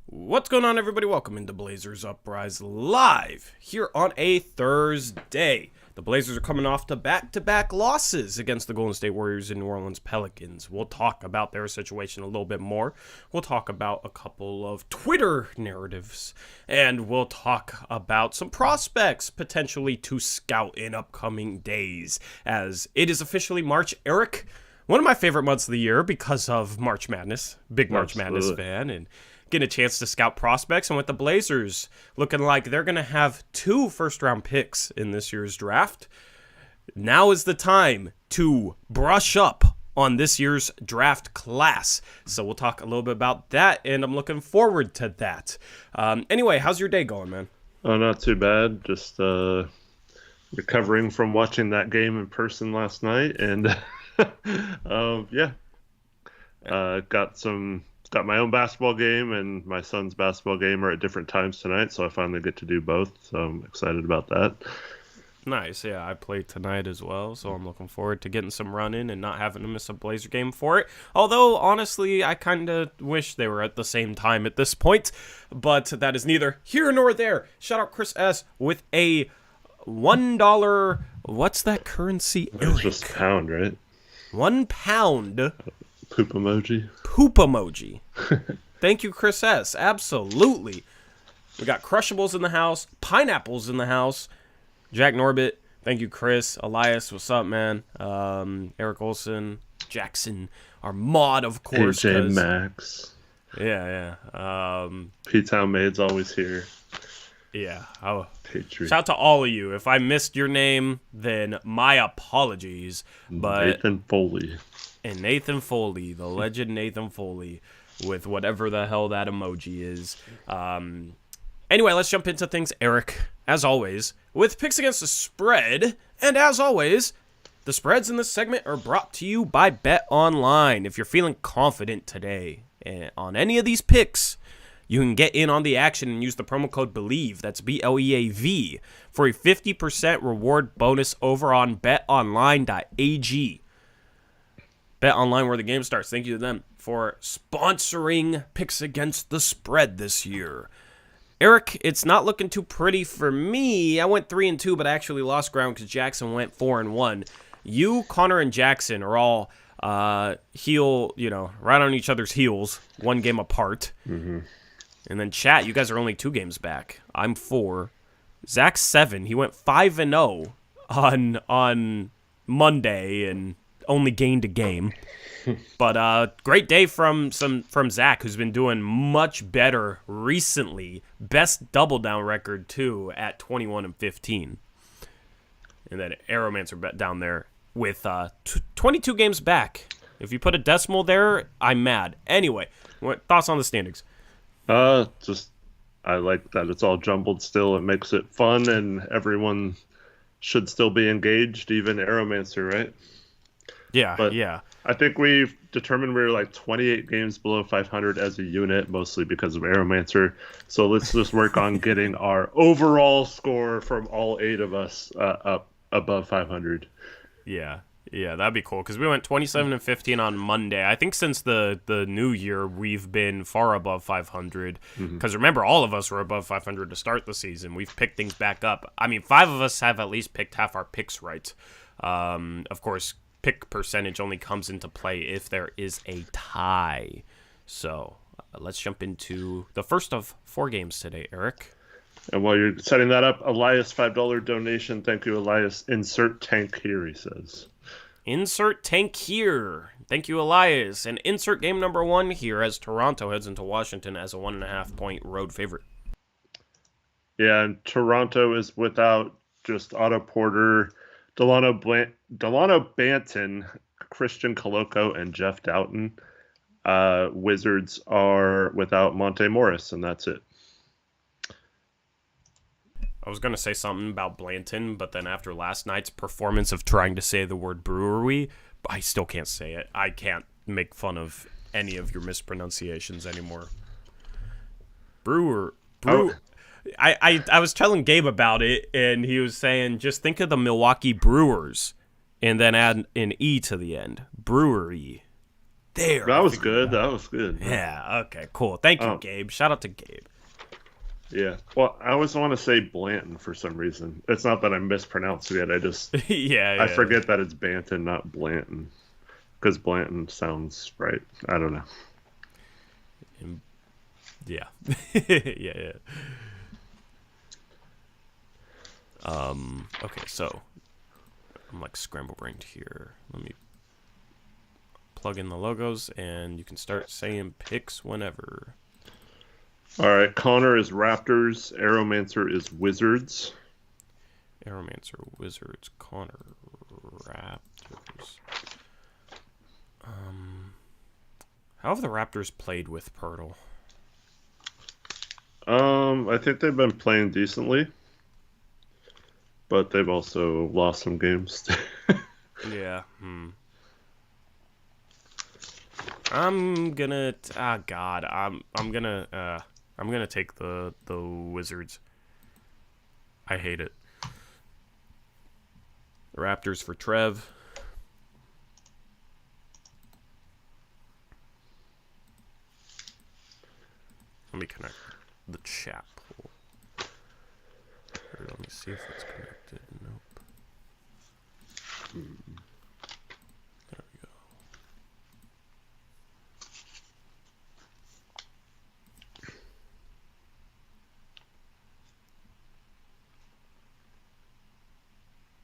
What's going on, everybody? Welcome into Blazers Uprise live here on a Thursday. The Blazers are coming off to back-to-back losses against the Golden State Warriors and New Orleans Pelicans. We'll talk about their situation a little bit more. We'll talk about a couple of Twitter narratives, and we'll talk about some prospects potentially to scout in upcoming days, as it is officially March. Eric, one of my favorite months of the year because of March Madness. Big March Madness fan, and getting a chance to scout prospects. And with the Blazers looking like they're going to have 2 first-round picks in this year's draft, now is the time to brush up on this year's draft class. So we'll talk a little bit about that, and I'm looking forward to that. Anyway, how's your day going, man? Oh, not too bad. Just recovering from watching that game in person last night, and got my own basketball game and my son's basketball game are at different times tonight, so I finally get to do both. So I'm excited about that. Nice. Yeah, I played tonight as well, so I'm looking forward to getting some run in and not having to miss a Blazer game for it. Although, honestly, I kind of wish they were at the same time at this point, but that is neither here nor there. Shout out Chris S. with a $1, what's that currency, Eric? It's just pound, right? £1. Poop emoji. Poop emoji. Thank you, Chris S. Absolutely. We got Crushables in the house, Pineapples in the house, Jack Norbit. Thank you, Chris. Elias, what's up, man? Eric Olson, Jackson, our mod, of course. AJ Max. Yeah. P-Town Maid's always here. Yeah. Patriot. Shout out to all of you. If I missed your name, then my apologies. But Nathan Foley. And Nathan Foley, the legend Nathan Foley, with whatever the hell that emoji is. Anyway, let's jump into things, Eric, as always, with picks against the spread. And as always, the spreads in this segment are brought to you by Bet Online. If you're feeling confident today on any of these picks, you can get in on the action and use the promo code BELIEVE, that's BLEAV, for a 50% reward bonus over on betonline.ag. Bet Online, where the game starts. Thank you to them for sponsoring picks against the spread this year. Eric, it's not looking too pretty for me. I went 3-2, but I actually lost ground because Jackson went 4-1. You, Connor, and Jackson are all right on each other's heels, 1 game apart. Mm-hmm. And then chat, you guys are only 2 games back. I'm 4. Zach's 7. He went 5-0 on Monday and only gained a game. But great day from Zach, who's been doing much better recently. Best double down record too at 21-15. And then Arrowmancer down there with 22 games back. If you put a decimal there, I'm mad. Anyway, what thoughts on the standings? I like that it's all jumbled still. It makes it fun, and everyone should still be engaged, even Arrowmancer, right? Yeah. I think we've determined we're like 28 games below 500 as a unit, mostly because of Arrowmancer. So let's just work on getting our overall score from all 8 of us up above 500. Yeah, that'd be cool, because we went 27-15 on Monday. I think since the new year, we've been far above 500. Because remember, all of us were above 500 to start the season. We've picked things back up. I mean, 5 of us have at least picked half our picks right. Of course, pick percentage only comes into play if there is a tie. So let's jump into the first of 4 games today, Eric. And while you're setting that up, Elias, $5 donation. Thank you, Elias. Insert tank here, he says. Insert tank here. Thank you, Elias. And insert game number 1 here as Toronto heads into Washington as a 1.5-point road favorite. Yeah, and Toronto is without just Otto Porter, Delano Banton, Christian Coloco, and Jeff Doughton. Wizards are without Monte Morris, and that's it. I was going to say something about Blanton, but then after last night's performance of trying to say the word brewery, I still can't say it. I can't make fun of any of your mispronunciations anymore. Brewer. Oh. I was telling Gabe about it, and he was saying, just think of the Milwaukee Brewers, and then add an E to the end. Brewery. There. That was good. That was good. Yeah, okay, cool. Thank you, Gabe. Shout out to Gabe. Yeah. Well, I always want to say Blanton for some reason. It's not that I mispronounced it. I just I forget that it's Banton, not Blanton. Because Blanton sounds right. I don't know. Yeah. yeah. Okay, so I'm like scramble brained here. Let me plug in the logos and you can start saying picks whenever. All right, Connor is Raptors. Aeromancer is Wizards. Aeromancer, Wizards, Connor, Raptors. How have the Raptors played with Pirtle? I think they've been playing decently, but they've also lost some games. Yeah. I'm gonna. God. I'm gonna take the Wizards. I hate it. Raptors for Trev. Let me connect the chat pool. Let me see if it's connected. Nope. There we go.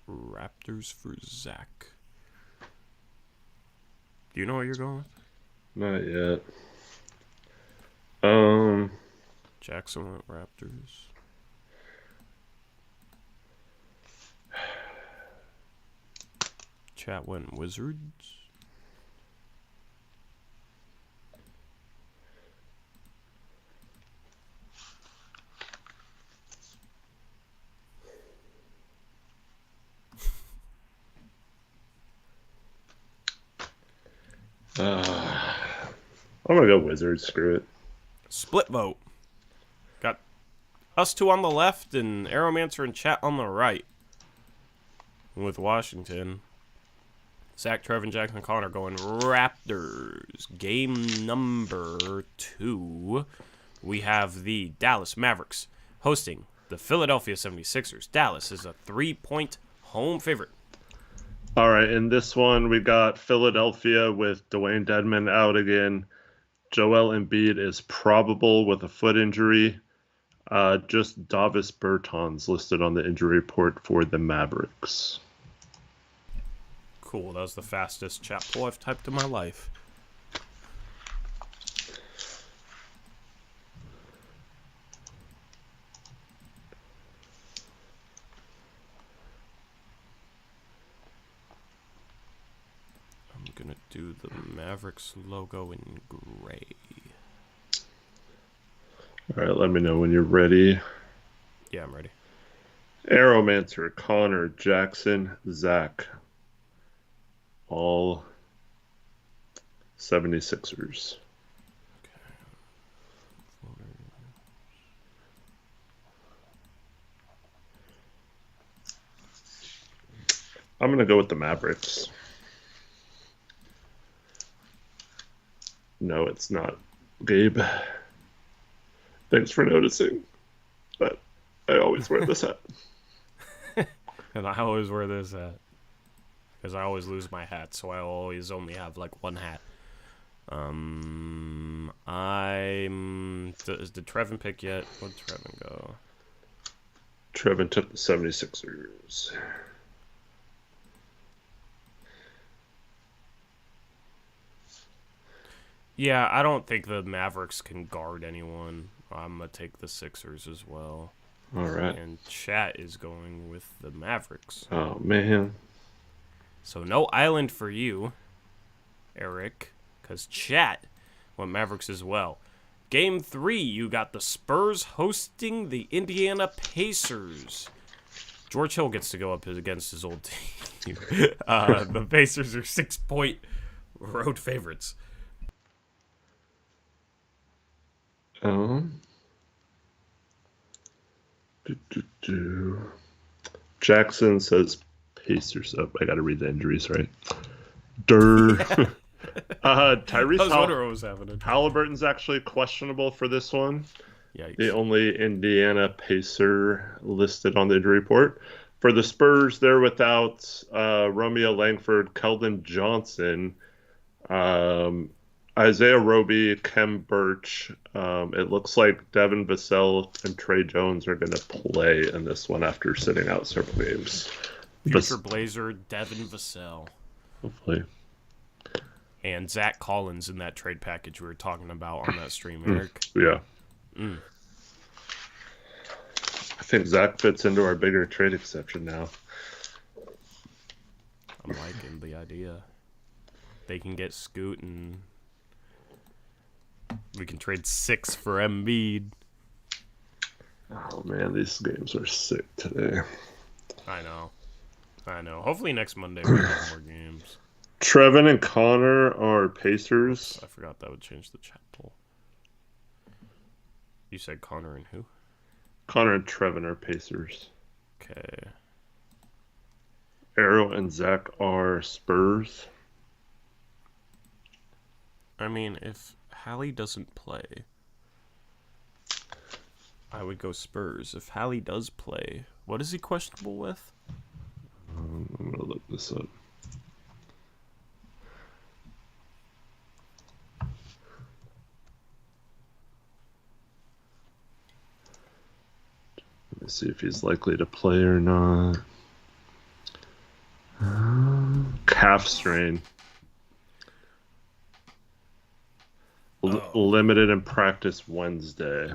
Raptors for Zach. Do you know what you're going with? Not yet. Jackson went Raptors. Chat went Wizards. I'm gonna go Wizards. Screw it. Split vote. Got us two on the left and Aeromancer and chat on the right. With Washington. Zach, Trev, and Jackson Connor going Raptors. Game number 2. We have the Dallas Mavericks hosting the Philadelphia 76ers. Dallas is a 3-point home favorite. All right, in this one, we got Philadelphia with Dwayne Dedmon out again. Joel Embiid is probable with a foot injury. Just Davis Bertans listed on the injury report for the Mavericks. Cool, that was the fastest chat poll I've typed in my life. I'm gonna do the Mavericks logo in gray. All right, let me know when you're ready. Yeah, I'm ready. Aeromancer, Connor, Jackson, Zach. All 76ers. I'm going to go with the Mavericks. No, it's not. Gabe, thanks for noticing. But I always wear this hat. And I always wear this hat. Because I always lose my hat, so I always only have like one hat. Did Trevin pick yet? Where'd Trevin go? Trevin took the 76ers. Yeah, I don't think the Mavericks can guard anyone. I'm going to take the Sixers as well. All right. And chat is going with the Mavericks. Oh, man. So no island for you, Eric, because chat went Mavericks as well. Game 3, you got the Spurs hosting the Indiana Pacers. George Hill gets to go up against his old team. The Pacers are 6-point road favorites. Jackson says Pacers up. I got to read the injuries right. Durr. Tyrese I was wondering what was happening. Halliburton's actually questionable for this one. Yikes. The only Indiana Pacer listed on the injury report. For the Spurs, they're without Romeo Langford, Keldon Johnson, Isaiah Roby, Kem Birch. It looks like Devin Vassell and Trey Jones are going to play in this one after sitting out several games. Future Blazer, Devin Vassell. Hopefully. And Zach Collins in that trade package we were talking about on that stream, Eric. Yeah. I think Zach fits into our bigger trade exception now. I'm liking the idea. They can get Scoot and we can trade 6 for Embiid. Oh man, these games are sick today. I know. Hopefully next Monday we have more games. Trevin and Connor are Pacers. I forgot that would change the chat poll. You said Connor and who? Connor and Trevin are Pacers. Okay. Arrow and Zach are Spurs. I mean, if Hallie doesn't play, I would go Spurs. If Hallie does play, what is he questionable with? I'm going to look this up. Let me see if he's likely to play or not. Calf strain. Limited in practice Wednesday.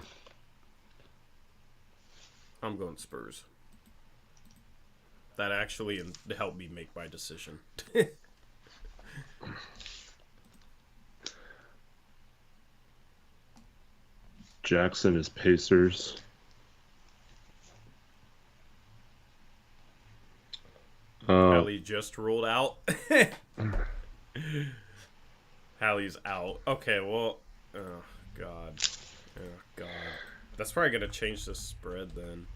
I'm going Spurs. That actually helped me make my decision. Jackson is Pacers. Hallie just ruled out. Hallie's out. Okay, well, oh god. That's probably gonna change the spread then.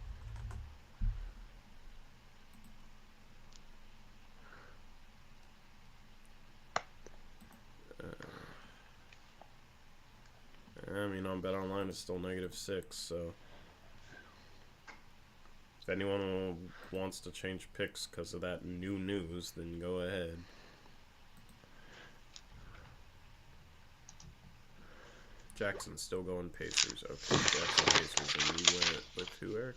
I mean, on Bet Online it's still -6, so if anyone wants to change picks because of that new news, then go ahead. Jackson's still going Pacers. Okay, Jackson Pacers, and you went with who, Eric?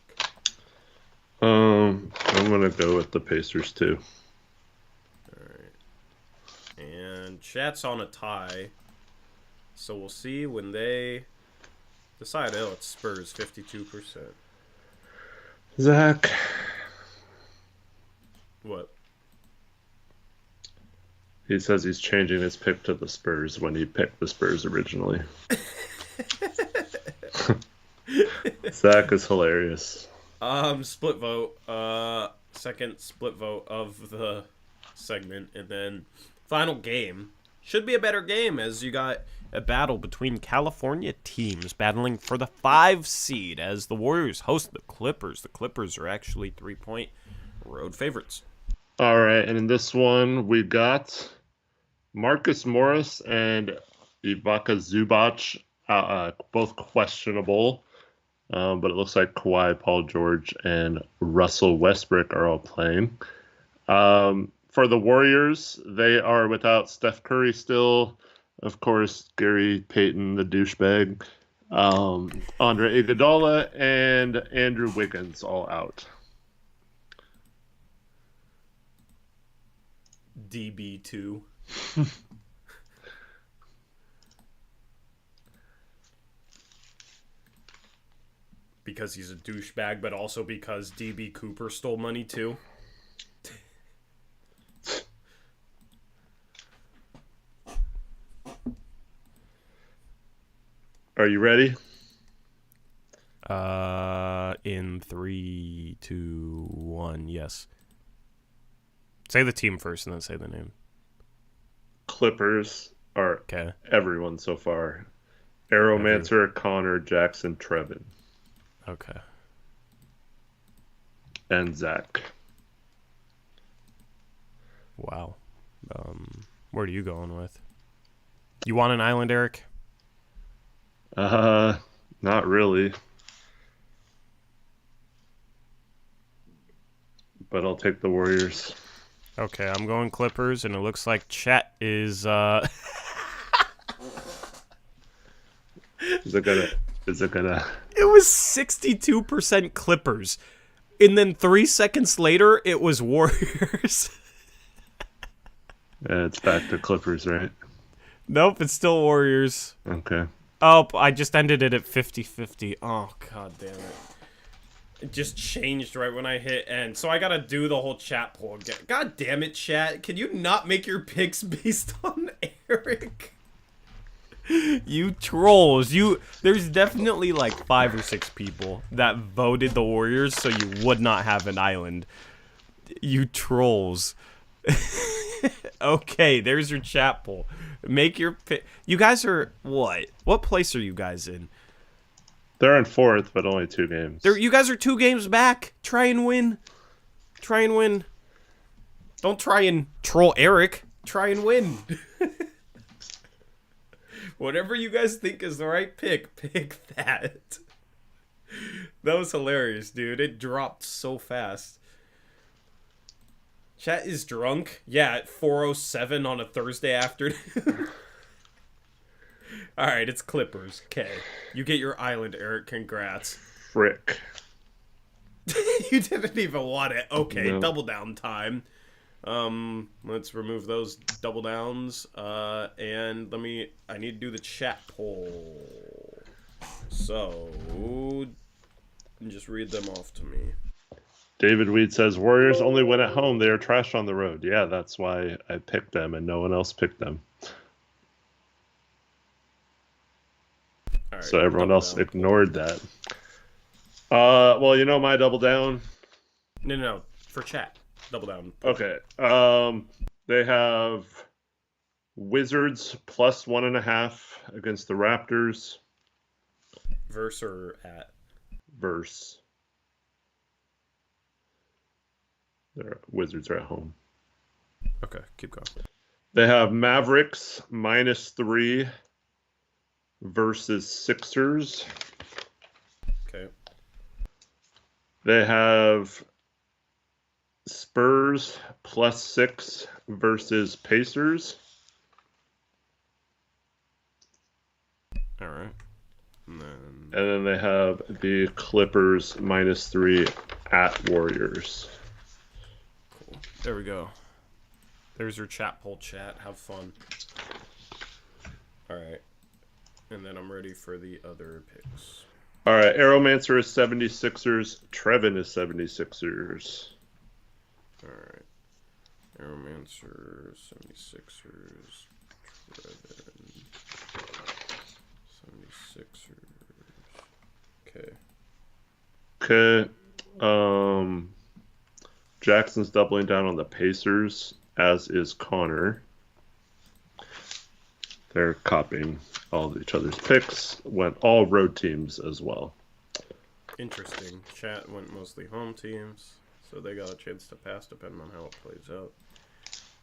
I'm gonna go with the Pacers too. Alright. And chat's on a tie. So we'll see when they decide. Oh, it's Spurs, 52%. Zach. What? He says he's changing his pick to the Spurs when he picked the Spurs originally. Zach is hilarious. Split vote. Second split vote of the segment, and then final game. Should be a better game as you got a battle between California teams battling for the 5 seed as the Warriors host the Clippers. The Clippers are actually 3-point road favorites. All right, and in this one we got Marcus Morris and Ibaka Zubac, both questionable, but it looks like Kawhi, Paul George, and Russell Westbrook are all playing. For the Warriors, they are without Steph Curry still, of course, Gary Payton, the douchebag, Andre Iguodala, and Andrew Wiggins all out. DB2. Because he's a douchebag, but also because DB Cooper stole money too. Are you ready? In 3, 2, 1, yes. Say the team first and then say the name. Clippers are Okay. everyone so far. Aeromancer, Connor, Jackson, Trevin. Okay. And Zach. Wow. What are you going with? You want an island, Eric? Not really. But I'll take the Warriors. Okay, I'm going Clippers, and it looks like chat is Is it gonna It was 62% Clippers. And then 3 seconds later, it was Warriors. Yeah, it's back to Clippers, right? Nope, it's still Warriors. Okay. Oh, I just ended it at 50-50. Oh, god damn it. It just changed right when I hit end. So I gotta do the whole chat poll again. God damn it, chat. Can you not make your picks based on Eric? You trolls. There's definitely like 5 or 6 people that voted the Warriors so you would not have an island. You trolls. Okay, there's your chat poll. Make your pick. You guys are what? What place are you guys in? They're in 4th, but only 2 games. You guys are 2 games back. Try and win. Try and win. Don't try and troll Eric. Try and win. Whatever you guys think is the right pick, pick that. That was hilarious, dude. It dropped so fast. Chat is drunk. Yeah, at 4:07 on a Thursday afternoon. Alright, it's Clippers. Okay. You get your island, Eric. Congrats. Frick. You didn't even want it. Okay, No. double down time. Let's remove those double downs. And I need to do the chat poll. So, just read them off to me. David Weed says, Warriors only win at home. They are trash on the road. Yeah, that's why I picked them and no one else picked them. All right, So everyone double else down. ignored that. Well, you know my double down? No. For chat. Double down. Okay. They have Wizards plus 1.5 against the Raptors. Verse or at? Verse. Their Wizards are at home. Okay, keep going. They have Mavericks -3 versus Sixers. Okay. They have Spurs +6 versus Pacers. All right. And And then they have the Clippers -3 at Warriors. cool. There we go. There's your chat poll, chat. Have fun. All right. And then I'm ready for the other picks. All right, Aeromancer is 76ers. Trevin is 76ers. All right. Aeromancer, 76ers. Trevin. 76ers. Okay. Okay. Jackson's doubling down on the Pacers, as is Connor. They're copying all of each other's picks. Went all road teams as well. Interesting. Chat went mostly home teams, so they got a chance to pass depending on how it plays out.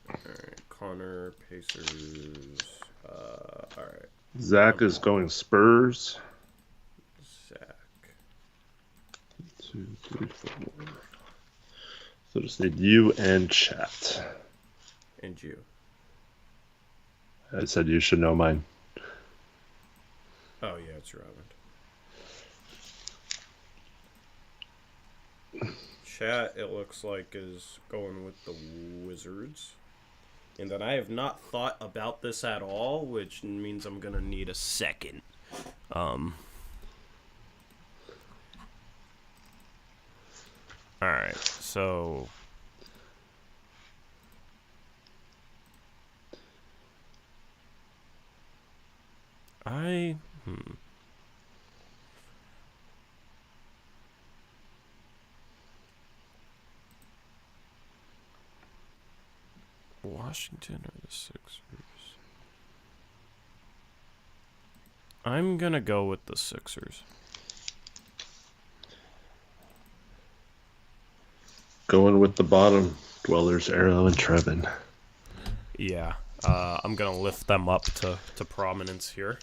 Alright, Connor, Pacers. Alright, Zach is going Spurs. Zach. 2, 3, 4. So just need you and chat. And you. I said you should know mine. Oh, yeah, it's your island. Chat, it looks like, is going with the Wizards. And then I have not thought about this at all, which means I'm going to need a second. Alright, so... Washington or the Sixers? I'm gonna go with the Sixers. Going with the bottom dwellers, Arrow and Trevin. Yeah. I'm gonna lift them up to prominence here.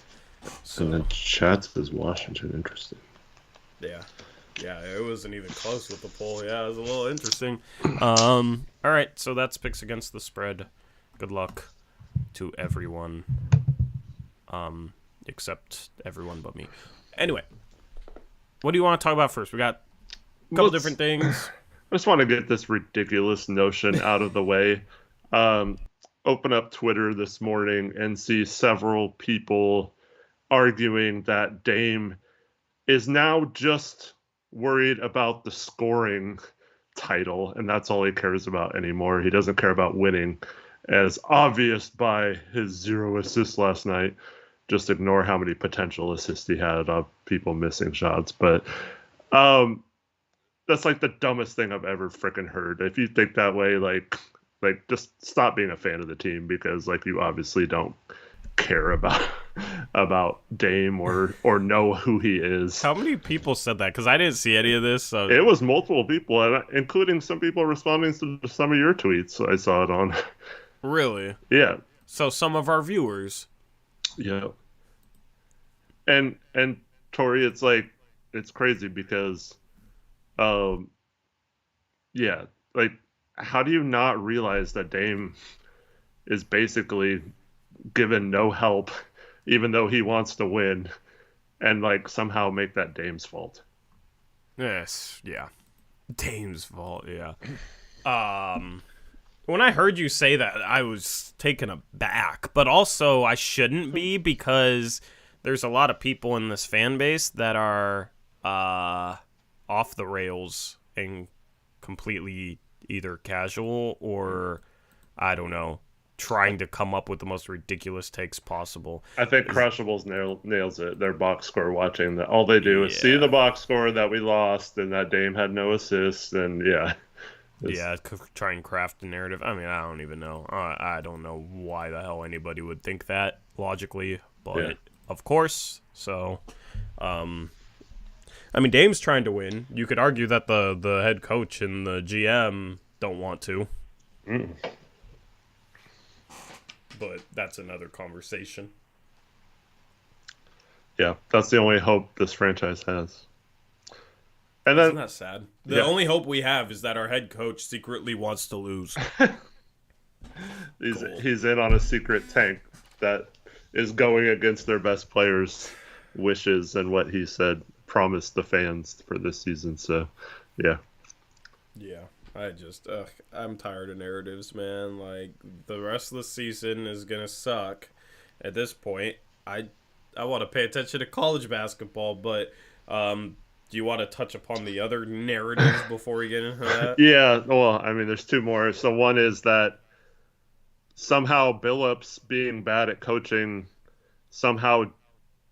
So, And then chat says Washington. Interesting. yeah. Yeah, it wasn't even close with the poll. Yeah, it was a little interesting. All right, so that's picks against the spread. Good luck to everyone. Except everyone but me. Anyway, what do you want to talk about first? We got a couple different things. I just want to get this ridiculous notion out of the way. Open up Twitter this morning and see several people arguing that Dame is now just worried about the scoring title, and that's all he cares about anymore. He doesn't care about winning, as obvious by his 0 assists last night. Just ignore how many potential assists he had of people missing shots. But that's like the dumbest thing I've ever freaking heard. If you think that way, like just stop being a fan of the team, because like you obviously don't care about Dame or know who he is. How many people said that? Because I didn't see any of this. So. It was multiple people, including some people responding to some of your tweets. I saw it on. Really? Yeah. So some of our viewers. Yeah. And Tori, it's like, it's crazy because, yeah, like, how do you not realize that Dame is basically given no help, even though he wants to win, and like somehow make that Dame's fault? Yes, yeah. Dame's fault, yeah. When I heard you say that, I was taken aback, but also I shouldn't be, because there's a lot of people in this fan base that are off the rails and completely either casual or, I don't know, trying to come up with the most ridiculous takes possible. I think Crushables nails it. Their box score watching that. All they do is see the box score that we lost and that Dame had no assists, and yeah. Yeah, try and craft a narrative. I mean, I don't even know. I don't know why the hell anybody would think that logically, but of course. So, I mean, Dame's trying to win. You could argue that the head coach and the GM don't want to. But that's another conversation. Yeah, that's the only hope this franchise has. And Isn't that sad? The only hope we have is that our head coach secretly wants to lose. He's in on a secret tank that is going against their best players' wishes and what he said promised the fans for this season. So, yeah. Yeah. I'm tired of narratives, man. Like, the rest of the season is going to suck. At this point, I want to pay attention to college basketball, but do you want to touch upon the other narratives before we get into that? Yeah, well, I mean, there's two more. So one is that somehow Billups being bad at coaching somehow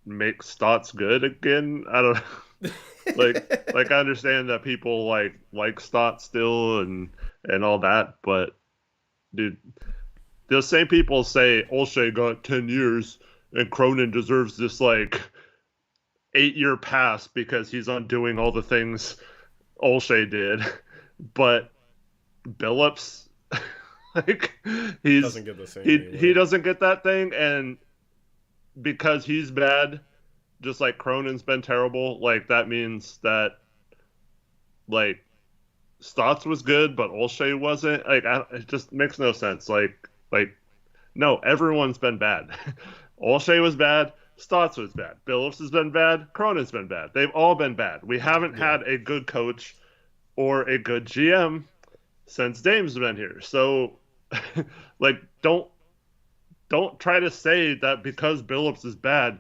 makes Stotts good again. I don't know. like I understand that people like Stotts still and all that, but dude, the same people say Olshey got 10 years and Cronin deserves this 8-year pass because he's undoing all the things Olshey did, but Billups he doesn't get the same he doesn't get that thing, and because he's bad, just like Cronin's been terrible, that means that Stotts was good but Olshey wasn't. It just makes no sense. No, everyone's been bad. Olshey was bad, Stotts was bad, Billups has been bad, Cronin's been bad. They've all been bad. We haven't had a good coach or a good GM since Dame's been here. So don't try to say that because Billups is bad.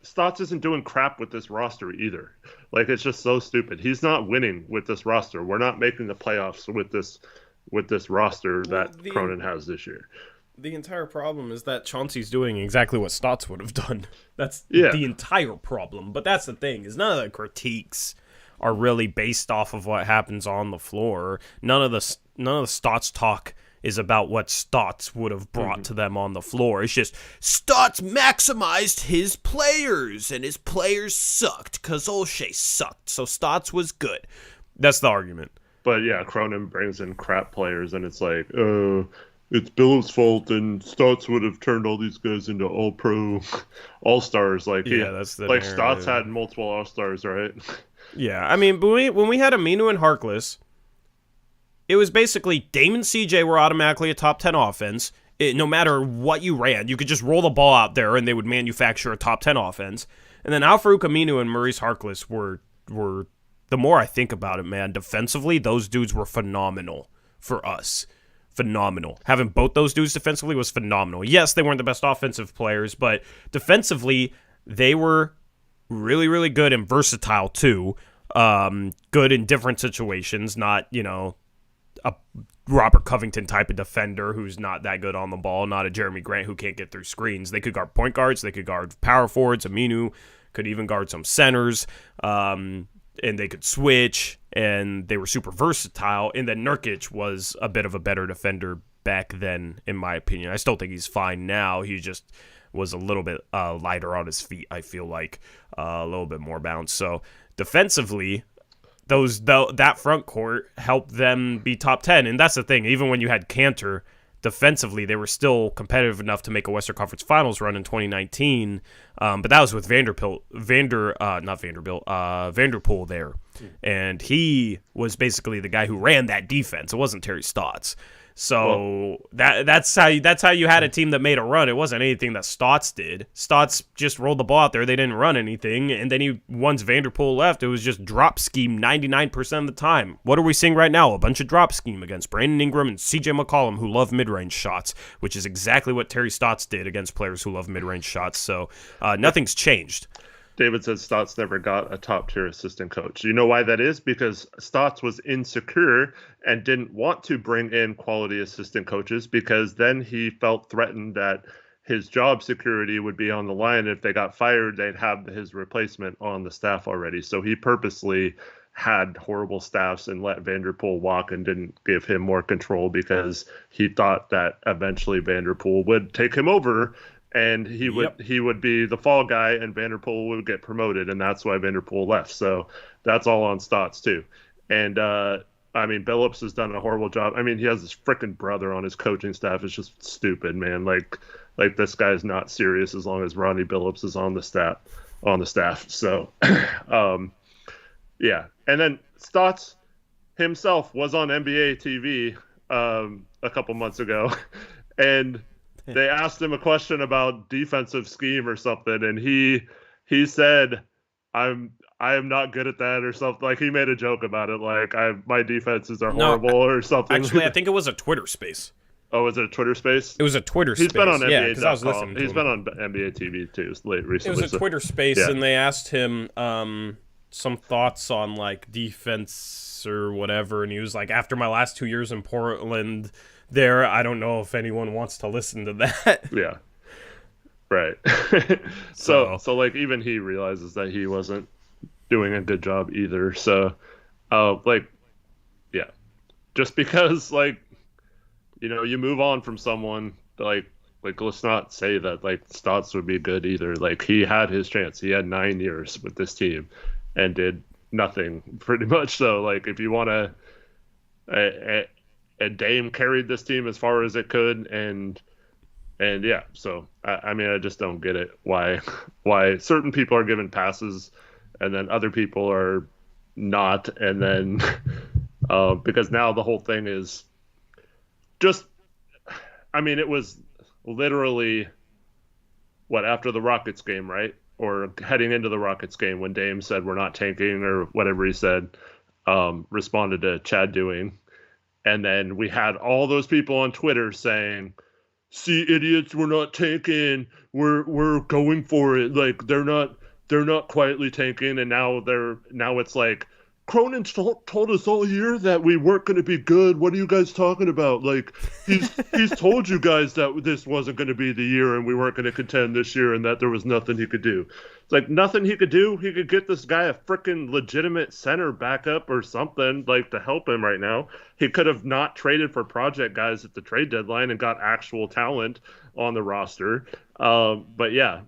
Stotts isn't doing crap with this roster either. It's just so stupid. He's not winning with this roster. We're not making the playoffs with this roster that Cronin has this year. The entire problem is that Chauncey's doing exactly what Stotts would have done. That's the entire problem. But that's the thing, is none of the critiques are really based off of what happens on the floor. None of the Stotts talk is about what Stotts would have brought to them on the floor. It's just Stotts maximized his players, and his players sucked because Olshey sucked, so Stotts was good. That's the argument. But yeah, Cronin brings in crap players, and it's it's Billups' fault, and Stotts would have turned all these guys into all-pro, all-stars. Yeah, that's the Like Stotts narrative. had multiple all-stars, right? Yeah, I mean, but when we had Aminu and Harkless, it was basically Dame and CJ were automatically a top 10 offense. No matter what you ran, you could just roll the ball out there and they would manufacture a top 10 offense. And then Al-Farouq Aminu and Maurice Harkless were the more I think about it, man, defensively, those dudes were phenomenal for us. Phenomenal. Having both those dudes defensively was phenomenal. Yes, they weren't the best offensive players, but defensively, they were really, really good and versatile too. Good in different situations, not, a Robert Covington type of defender who's not that good on the ball, not a Jeremy Grant who can't get through screens. They could guard point guards, they could guard power forwards. Aminu could even guard some centers, and they could switch, and they were super versatile. And then Nurkic was a bit of a better defender back then, in my opinion. I still think he's fine now. He just was a little bit lighter on his feet, I feel like, a little bit more balanced. So defensively, that front court helped them be top 10. And that's the thing. Even when you had Cantor, defensively, they were still competitive enough to make a Western Conference Finals run in 2019. But that was with Vanderpool there. And he was basically the guy who ran that defense. It wasn't Terry Stotts. So that's how you had a team that made a run. It wasn't anything that Stotts did. Stotts just rolled the ball out there. They didn't run anything. And then once Vanderpool left, it was just drop scheme 99% of the time. What are we seeing right now? A bunch of drop scheme against Brandon Ingram and CJ McCollum, who love mid-range shots, which is exactly what Terry Stotts did against players who love mid-range shots. So nothing's changed. David said Stotts never got a top-tier assistant coach. You know why that is? Because Stotts was insecure and didn't want to bring in quality assistant coaches because then he felt threatened that his job security would be on the line. If they got fired, they'd have his replacement on the staff already. So he purposely had horrible staffs and let Vanderpool walk and didn't give him more control because he thought that eventually Vanderpool would take him over and he would be the fall guy and Vanderpool would get promoted, and that's why Vanderpool left. So that's all on Stotts too. And I mean, Billups has done a horrible job. I mean, he has this freaking brother on his coaching staff. It's just stupid, man. Like this guy's not serious as long as Ronnie Billups is on the staff. So yeah. And then Stotts himself was on NBA TV a couple months ago, and they asked him a question about defensive scheme or something, and he said, I am not good at that or something. Like he made a joke about it, like my defenses are horrible or something. Actually, I think it was a Twitter space. Oh, was it a Twitter space? It was a Twitter space. He's been on NBA. because I was listening. He's been on NBA TV too recently. It was a Twitter space, and they asked him some thoughts on like defense or whatever, and he was like, after my last 2 years in Portland, I don't know if anyone wants to listen to that. Yeah. Right. so like even he realizes that he wasn't doing a good job either. So yeah. Just because you move on from someone like let's not say that like Stotts would be good either. Like he had his chance. He had 9 years with this team and did nothing pretty much. So like if you want to Dame carried this team as far as it could, and yeah. So I mean, I just don't get it why certain people are given passes, and then other people are not, and then because now the whole thing is just, I mean, it was literally after the Rockets game, right, or heading into the Rockets game when Dame said we're not tanking or whatever he said, responded to Chad doing. And then we had all those people on Twitter saying, "See, idiots, we're not tanking. We're going for it. Like they're not quietly tanking." And now it's like, Cronin told us all year that we weren't going to be good. What are you guys talking about? Like he's told you guys that this wasn't going to be the year and we weren't going to contend this year and that there was nothing he could do. It's like nothing he could do. He could get this guy a freaking legitimate center backup or something like to help him right now. He could have not traded for project guys at the trade deadline and got actual talent on the roster. But yeah,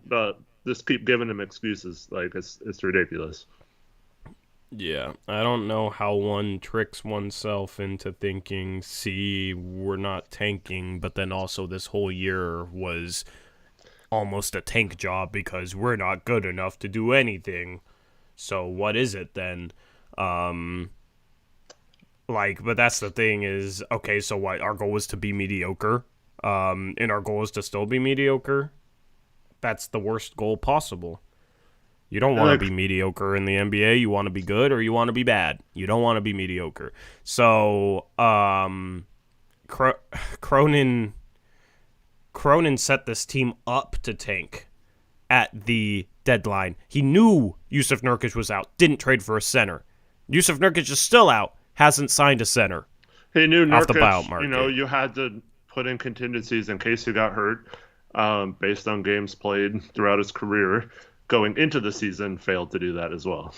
just keep giving him excuses. Like it's ridiculous. Yeah, I don't know how one tricks oneself into thinking, see, we're not tanking, but then also this whole year was almost a tank job because we're not good enough to do anything. So what is it then? Um, but that's the thing is, okay, so what? Our goal is to be mediocre, and our goal is to still be mediocre. That's the worst goal possible. You don't want to be mediocre in the NBA. You want to be good or you want to be bad. You don't want to be mediocre. So, Cronin set this team up to tank at the deadline. He knew Yusuf Nurkic was out. Didn't trade for a center. Yusuf Nurkic is still out. Hasn't signed a center. He knew off the Nurkic, buyout market. You had to put in contingencies in case he got hurt, based on games played throughout his career. Going into the season, failed to do that as well.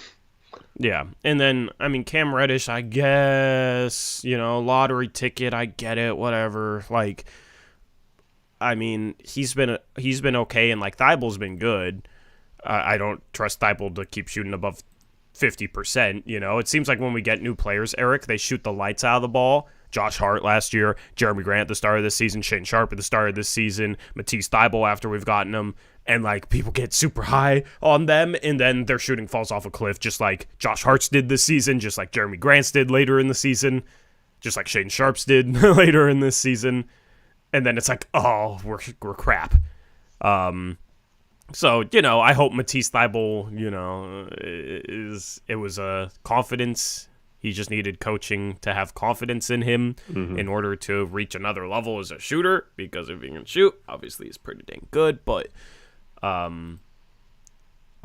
Yeah, and then, I mean, Cam Reddish, I guess, lottery ticket, I get it, whatever. I mean, he's been okay, and, Thybulle's been good. I don't trust Thibault to keep shooting above 50%, It seems like when we get new players, Eric, they shoot the lights out of the ball. Josh Hart last year, Jeremy Grant at the start of this season, Shane Sharp at the start of this season, Matisse Thybulle after we've gotten him, and people get super high on them, and then their shooting falls off a cliff, just like Josh Hart's did this season, just like Jeremy Grant's did later in the season, just like Shane Sharp's did later in this season, and then it's like, oh, we're crap. So, I hope Matisse Thybulle, it was a confidence. He just needed coaching to have confidence in him in order to reach another level as a shooter, because if he can shoot, obviously he's pretty dang good. But, I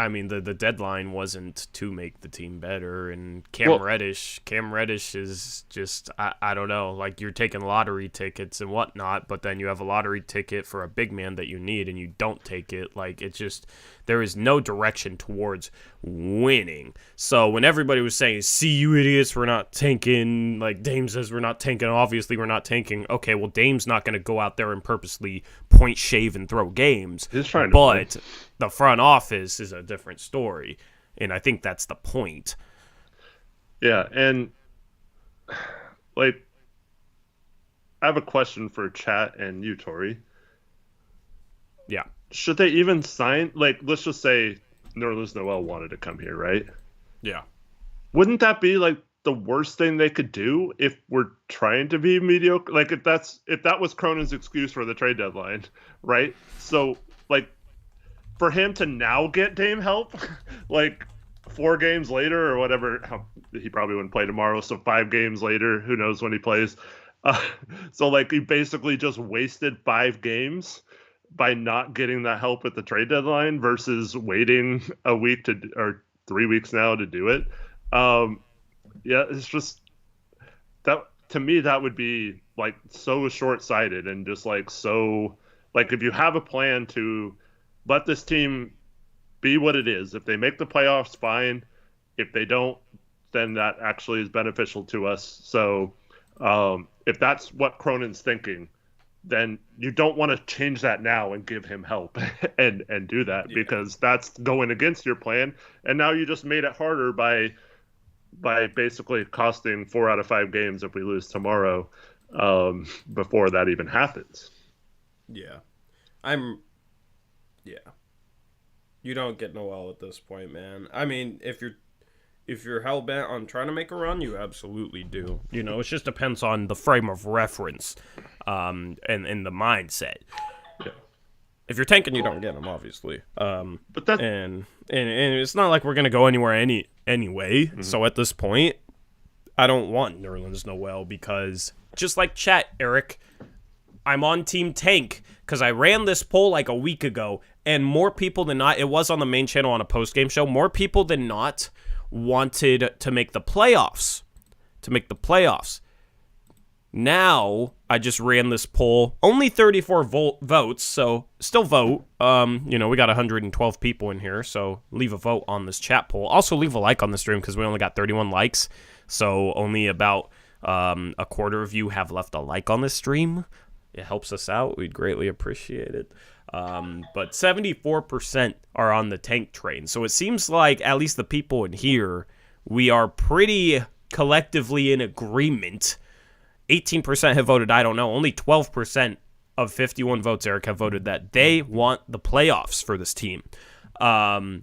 mean, the deadline wasn't to make the team better, and Cam Reddish is just, I don't know, you're taking lottery tickets and whatnot, but then you have a lottery ticket for a big man that you need, and you don't take it. It's just, there is no direction towards winning. So when everybody was saying, see, you idiots, we're not tanking, Dame says we're not tanking, obviously we're not tanking. Okay, well, Dame's not going to go out there and purposely point, shave, and throw games. He's trying to but win. The front office is a different story, and I think that's the point. Yeah, and I have a question for chat and you, Tori. Yeah. Should they even sign, let's just say Nerlens Noel wanted to come here, right? Yeah. Wouldn't that be the worst thing they could do if we're trying to be mediocre? If that was Cronin's excuse for the trade deadline, right? So for him to now get Dame help, 4 games later or whatever, he probably wouldn't play tomorrow, so 5 games later, who knows when he plays. So he basically just wasted 5 games by not getting that help at the trade deadline versus waiting a week or 3 weeks now to do it. Yeah, it's just that, to me, that would be so short-sighted and just so if you have a plan to let this team be what it is. If they make the playoffs, fine. If they don't, then that actually is beneficial to us. So if that's what Cronin's thinking, then you don't want to change that now and give him help and do that, because that's going against your plan. And now you just made it harder by basically costing 4 out of 5 games if we lose tomorrow, before that even happens. Yeah. Yeah. You don't get Noel at this point, man. I mean, if you're hell bent on trying to make a run, you absolutely do. It just depends on the frame of reference, and the mindset. Yeah. If you're tanking, you don't get him, obviously. But that and it's not like we're gonna go anywhere anyway. Mm-hmm. So at this point, I don't want Nerlens Noel, because just like chat, Eric, I'm on Team Tank because I ran this poll a week ago, and more people than not, it was on the main channel on a post-game show, more people than not wanted to make the playoffs. Now, I just ran this poll, only 34 votes, so still vote. We got 112 people in here, so leave a vote on this chat poll. Also, leave a like on the stream, because we only got 31 likes, so only about a quarter of you have left a like on this stream. It helps us out. We'd greatly appreciate it. But 74% are on the tank train. So it seems like at least the people in here we are pretty collectively in agreement. 18% have voted I don't know. Only 12% of 51 votes, Eric, have voted that they want the playoffs for this team,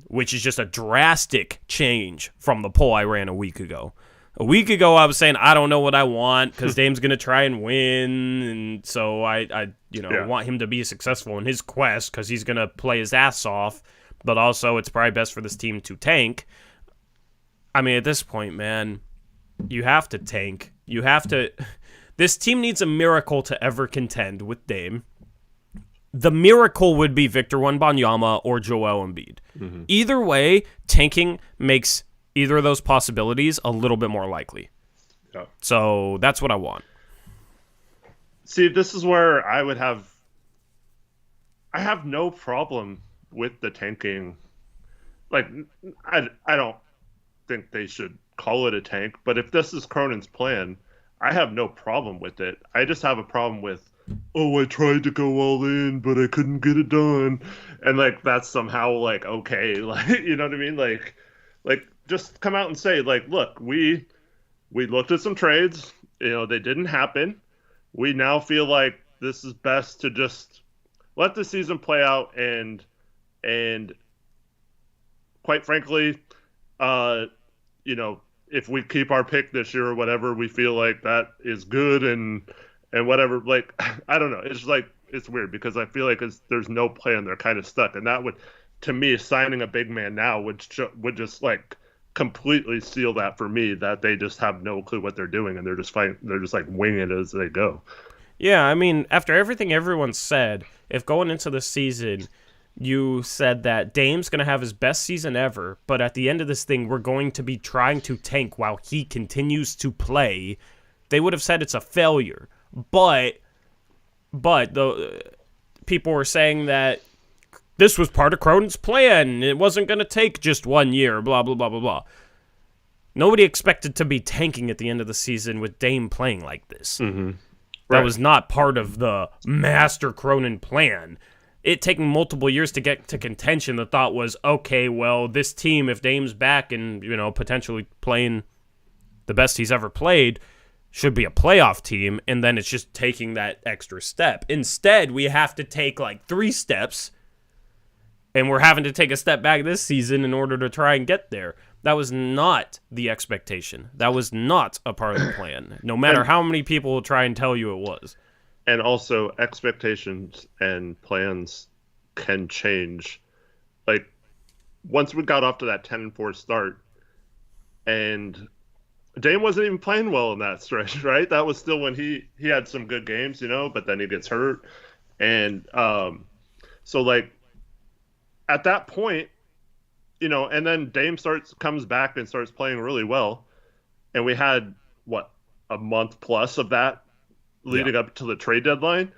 which is just a drastic change from the poll I ran a week ago. A week ago, I was saying I don't know what I want because Dame's going to try and win, and so I want him to be successful in his quest because he's going to play his ass off, but also it's probably best for this team to tank. I mean, at this point, man, you have to tank. You have to... This team needs a miracle to ever contend with Dame. The miracle would be Victor Wembanyama or Joel Embiid. Mm-hmm. Either way, tanking makes either of those possibilities a little bit more likely. Yeah. So that's what I want. See, this is where I have no problem with the tanking. Like, I don't think they should call it a tank, but if this is Cronin's plan, I have no problem with it. I just have a problem with, I tried to go all in, but I couldn't get it done. And, like, that's somehow, like, okay. Like, you know what I mean? Like, just come out and say, like, look, we looked at some trades. They didn't happen. We now feel like this is best to just let the season play out and quite frankly, if we keep our pick this year or whatever, we feel like that is good and whatever. Like, I don't know. It's like, it's weird because I feel like there's no plan. They're kind of stuck. And that would, to me, signing a big man now would just like completely seal that for me, that they just have no clue what they're doing and they're just like winging it as they go. Yeah. I mean, after everything everyone said, if going into the season, you said that Dame's going to have his best season ever, but at the end of this thing, we're going to be trying to tank while he continues to play, they would have said it's a failure. But the people were saying that this was part of Cronin's plan. It wasn't going to take just 1 year, blah, blah, blah, blah, blah. Nobody expected to be tanking at the end of the season with Dame playing like this. Mm-hmm. That was not part of the master Cronin plan. It taking multiple years to get to contention, the thought was, okay, well, this team, if Dame's back and, potentially playing the best he's ever played, should be a playoff team, and then it's just taking that extra step. Instead, we have to take like 3 steps, and we're having to take a step back this season in order to try and get there. That was not the expectation. That was not a part of the plan, no matter how many people will try and tell you it was. And also, expectations and plans can change. Like, once we got off to that 10-4 start, and Dame wasn't even playing well in that stretch, right? That was still when he had some good games, but then he gets hurt. And so, like, at that point, and then Dame comes back and starts playing really well. And we had, a month plus of that leading up to the trade deadline.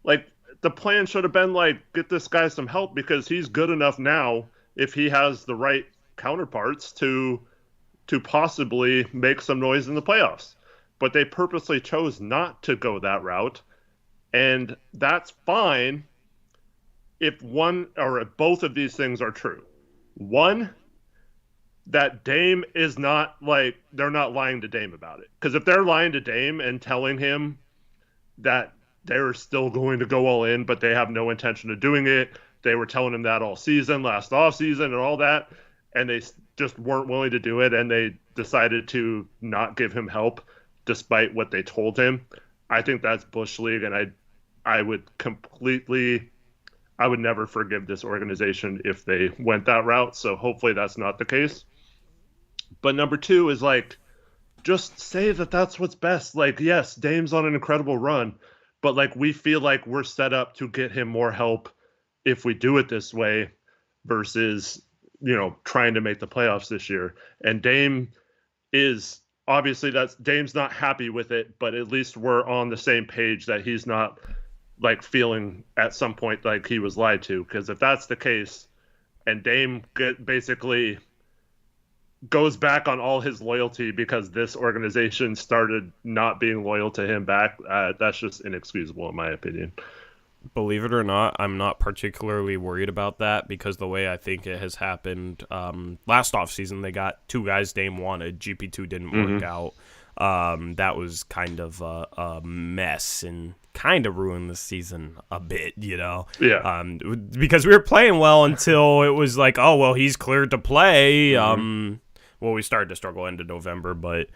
Like, the plan should have been like, get this guy some help because he's good enough now if he has the right counterparts to possibly make some noise in the playoffs. But they purposely chose not to go that route. And that's fine if one or if both of these things are true. One, that Dame is not like, they're not lying to Dame about it. Because if they're lying to Dame and telling him that they're still going to go all in, but they have no intention of doing it. They were telling him that all season, last off season and all that, and they just weren't willing to do it, and they decided to not give him help despite what they told him. I think that's Bush League, and I would never forgive this organization if they went that route, so hopefully that's not the case. But number 2 is like, just say that that's what's best. Like, yes, Dame's on an incredible run, but like, we feel like we're set up to get him more help if we do it this way versus, trying to make the playoffs this year. And Dame is obviously Dame's not happy with it, but at least we're on the same page that he's not like feeling at some point like he was lied to. Because if that's the case and Dame basically goes back on all his loyalty because this organization started not being loyal to him back, that's just inexcusable in my opinion. believe it or not, I'm not particularly worried about that because the way I think it has happened, last offseason they got two guys Dame wanted. GP2 didn't work out. That was kind of a mess and kind of ruined the season a bit, Yeah. Because we were playing well until it was like, oh, well, he's cleared to play. Well, we started to struggle into November, but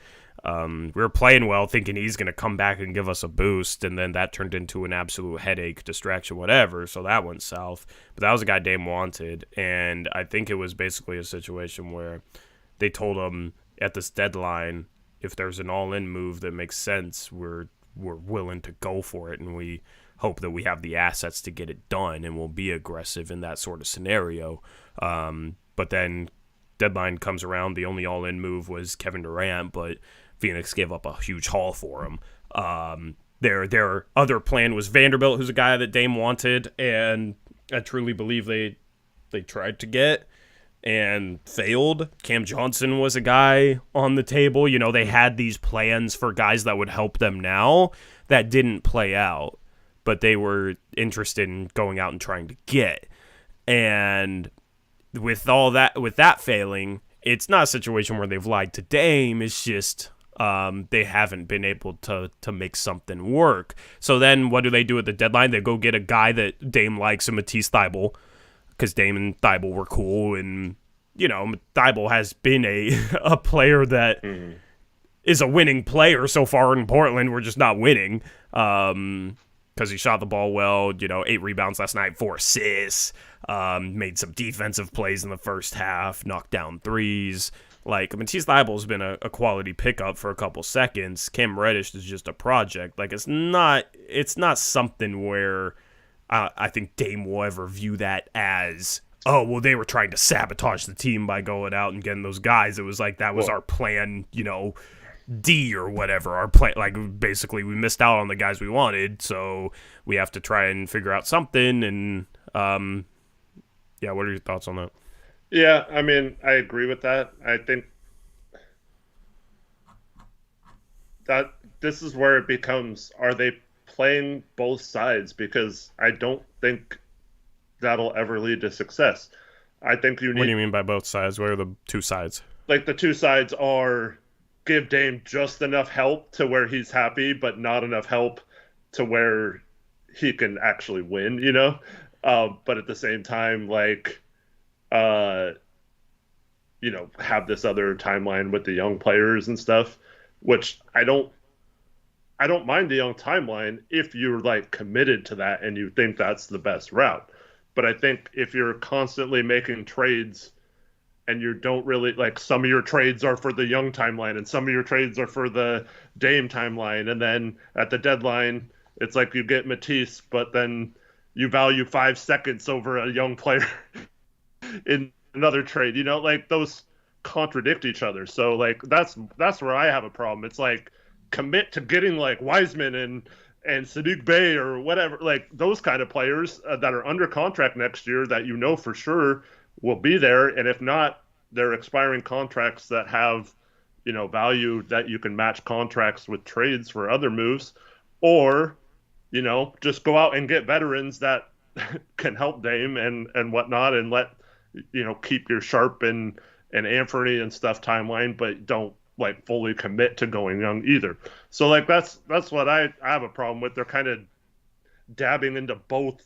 we were playing well, thinking he's going to come back and give us a boost, and then that turned into an absolute headache, distraction, whatever, so that went south. But that was a guy Dame wanted, and I think it was basically a situation where they told him at this deadline, if there's an all-in move that makes sense, we're willing to go for it, and we hope that we have the assets to get it done, and we'll be aggressive in that sort of scenario. But then deadline comes around, the only all-in move was Kevin Durant, but Phoenix gave up a huge haul for him. Their other plan was Vanderbilt, who's a guy that Dame wanted, and I truly believe they tried to get and failed. Cam Johnson was a guy on the table. They had these plans for guys that would help them now that didn't play out, but they were interested in going out and trying to get. And with that failing, it's not a situation where they've lied to Dame. It's just they haven't been able to make something work. So then what do they do at the deadline? They go get a guy that Dame likes, a Matisse Thybulle, because Dame and Thybulle were cool. And, Thybulle has been a player that is a winning player so far in Portland. We're just not winning because he shot the ball well, 8 rebounds last night, 4 assists, made some defensive plays in the first half, knocked down threes. Like, Matisse Thybulle's been a quality pickup for a couple seconds. Cam Reddish is just a project. Like, it's not something where I think Dame will ever view that as, oh, well, they were trying to sabotage the team by going out and getting those guys. It was like that was our plan, D or whatever. Our plan, like, basically we missed out on the guys we wanted, so we have to try and figure out something. And yeah, what are your thoughts on that? Yeah, I mean, I agree with that. I think that this is where it becomes, are they playing both sides? Because I don't think that'll ever lead to success. I think you need... What do you mean by both sides? What are the two sides? Like, the two sides are give Dame just enough help to where he's happy, but not enough help to where he can actually win, But at the same time, like... have this other timeline with the young players and stuff, which I don't mind the young timeline if you're like committed to that and you think that's the best route. But I think if you're constantly making trades and you don't really like, some of your trades are for the young timeline and some of your trades are for the Dame timeline, and then at the deadline it's like you get Matisse, but then you value 5 seconds over a young player in another trade, like those contradict each other. So like that's where I have a problem. It's like commit to getting like Wiseman and Sadiq Bey or whatever, like those kind of players that are under contract next year that for sure will be there, and if not, they're expiring contracts that have value that you can match contracts with trades for other moves, or just go out and get veterans that can help Dame and whatnot, and let keep your Sharp and Anthony and stuff timeline, but don't like fully commit to going young either. So like that's what I have a problem with. They're kind of dabbing into both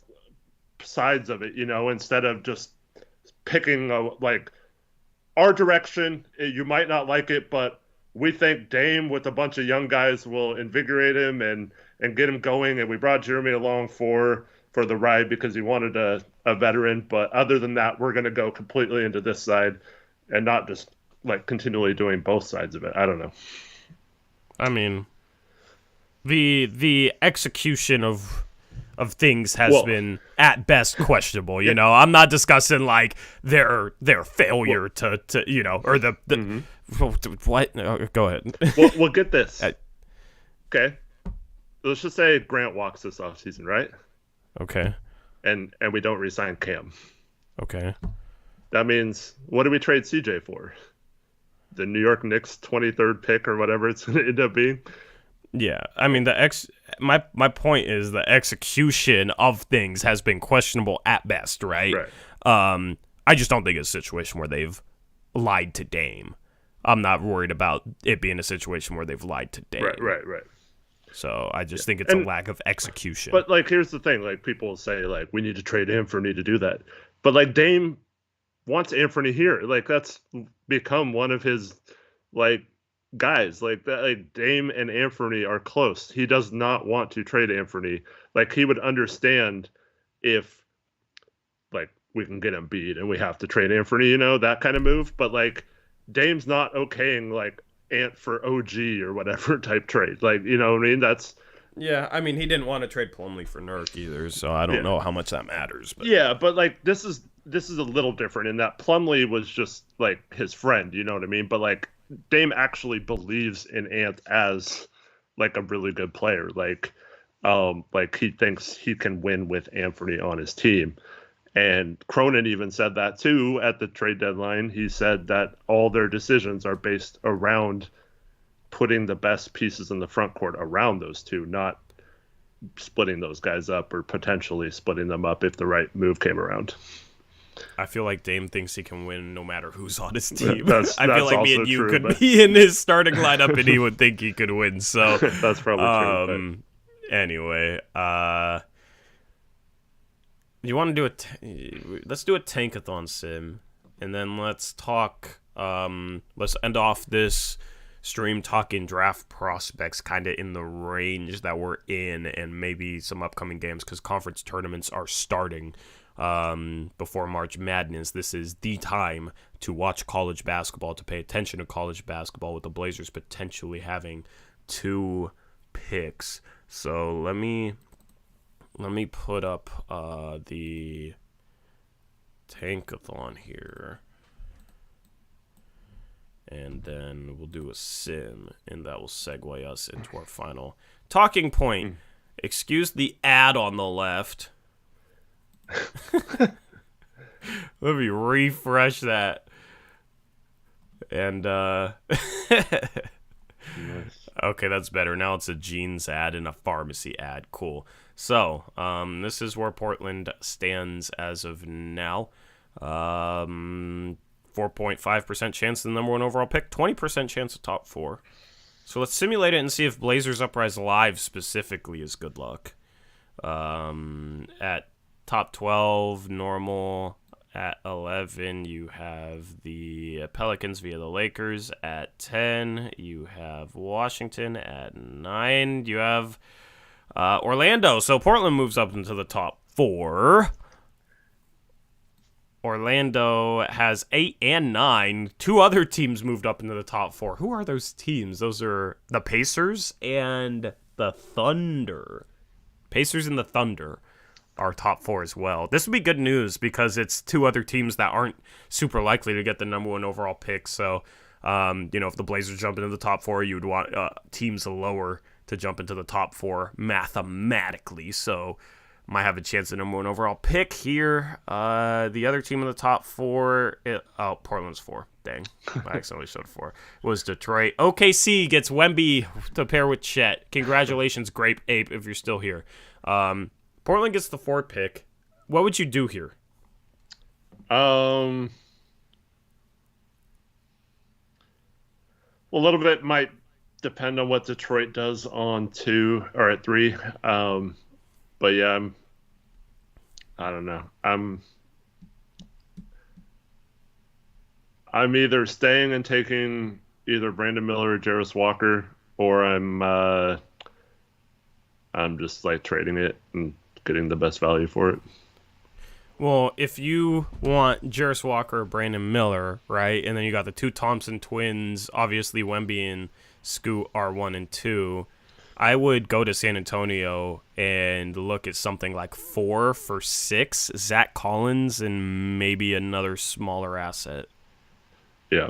sides of it, instead of just picking like our direction. You might not like it, but we think Dame with a bunch of young guys will invigorate him and get him going. And we brought Jeremy along for the ride because he wanted a veteran. But other than that, we're going to go completely into this side and not just like continually doing both sides of it. I don't know. I mean, the execution of things has been at best questionable. I'm not discussing like their failure to or the what. Go ahead. We'll get this. Okay, let's just say Grant walks this offseason, right? Okay. And we don't re-sign Cam. Okay. That means, what do we trade CJ for? The New York Knicks 23rd pick or whatever it's going to end up being? Yeah. I mean, my point is the execution of things has been questionable at best, right? I just don't think it's a situation where they've lied to Dame. I'm not worried about it being a situation where they've lied to Dame. Right. So I just think it's a lack of execution. But like, here's the thing: like, people will say like, we need to trade Anthony to do that, but like, Dame wants Anthony here. Like, that's become one of his like guys. Like that, like Dame and Anthony are close. He does not want to trade Anthony. Like, he would understand if like we can get him beat and we have to trade Anthony, you know, that kind of move. But like, Dame's not okaying like Ant for OG or whatever type trade. Like, you know what I mean? That's yeah. I mean, he didn't want to trade Plumlee for Nurk either, so I don't know how much that matters. But. Yeah, but like this is a little different in that Plumlee was just like his friend. You know what I mean? But like, Dame actually believes in Ant as like a really good player. Like he thinks he can win with Anthony on his team. And Cronin even said that too at the trade deadline. He said that all their decisions are based around putting the best pieces in the front court around those two, not splitting those guys up or potentially splitting them up if the right move came around. I feel like Dame thinks he can win no matter who's on his team. I feel like me and you could be in his starting lineup and he would think he could win. So that's probably true. Anyway, you want to do let's do a tankathon sim, and then let's talk. Let's end off this stream talking draft prospects, kind of in the range that we're in, and maybe some upcoming games because conference tournaments are starting. Before March Madness, this is the time to watch college basketball, to pay attention to college basketball, with the Blazers potentially having 2 picks. So let me put up the tankathon here, and then we'll do a sim, and that will segue us into our final talking point. Excuse the ad on the left. Let me refresh that. And Nice. Okay, that's better. Now it's a jeans ad and a pharmacy ad. Cool. So, this is where Portland stands as of now. 4.5% chance of the number 1 overall pick, 20% chance of top 4. So let's simulate it and see if Blazers Uprise Live specifically is good luck. At top 12, normal. At 11, you have the Pelicans via the Lakers. At 10, you have Washington. At 9, you have Orlando. So Portland moves up into the top 4. Orlando has 8 and 9. 2 other teams moved up into the top 4. Who are those teams? Those are the Pacers and the Thunder. Pacers and the Thunder are top 4 as well. This would be good news because it's 2 other teams that aren't super likely to get the number 1 overall pick. So, if the Blazers jump into the top 4, you would want teams lower to jump into the top 4 mathematically. So, might have a chance at number 1 overall pick here. The other team in the top 4, Portland's 4. Dang, I accidentally showed 4. Was Detroit. OKC gets Wemby to pair with Chet. Congratulations, Grape Ape, if you're still here. Portland gets the 4th pick. What would you do here? Well, a little bit might depend on what Detroit does on 2 or at 3. But yeah, I don't know. I'm either staying and taking either Brandon Miller or Jarris Walker, or I'm just like trading it and getting the best value for it. Well, if you want Jarris Walker or Brandon Miller, right, and then you got the 2 Thompson twins, obviously Wemby and Scoot are 1 and 2, I would go to San Antonio and look at something like 4 for 6, Zach Collins, and maybe another smaller asset. Yeah.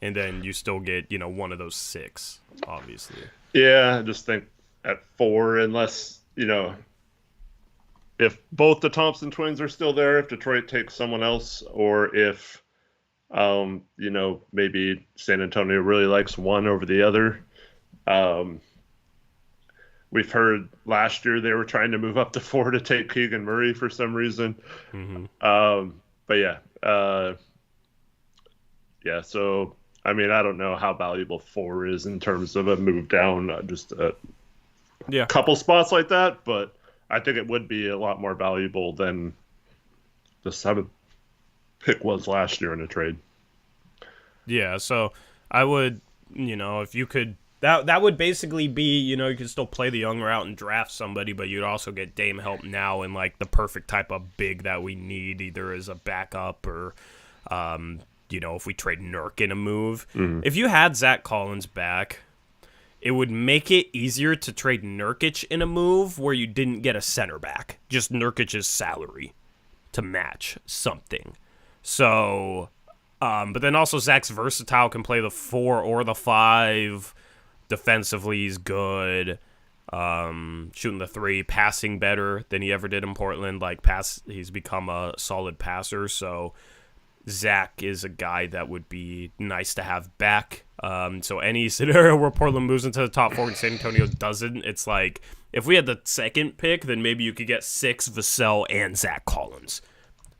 And then you still get, one of those 6, obviously. Yeah, I just think at 4, unless, if both the Thompson twins are still there, if Detroit takes someone else, or if, maybe San Antonio really likes one over the other. We've heard last year they were trying to move up to 4 to take Keegan Murray for some reason. Hmm. But yeah, yeah. So I mean, I don't know how valuable 4 is in terms of a move down, just a Yeah. couple spots like that. But I think it would be a lot more valuable than the 7th pick was last year in a trade. Yeah, so I would, if you could, that would basically be, you could still play the young route and draft somebody, but you'd also get Dame help now and like the perfect type of big that we need, either as a backup or, if we trade Nurk in a move. If you had Zach Collins back, it would make it easier to trade Nurkic in a move where you didn't get a center back, just Nurkic's salary to match something. So, but then also Zach's versatile, can play the 4 or the 5. Defensively, he's good. Shooting the 3, passing better than he ever did in Portland. He's become a solid passer. So Zach is a guy that would be nice to have back. So any scenario where Portland moves into the top 4 and San Antonio doesn't, it's like if we had the 2nd pick, then maybe you could get 6 Vassell and Zach Collins.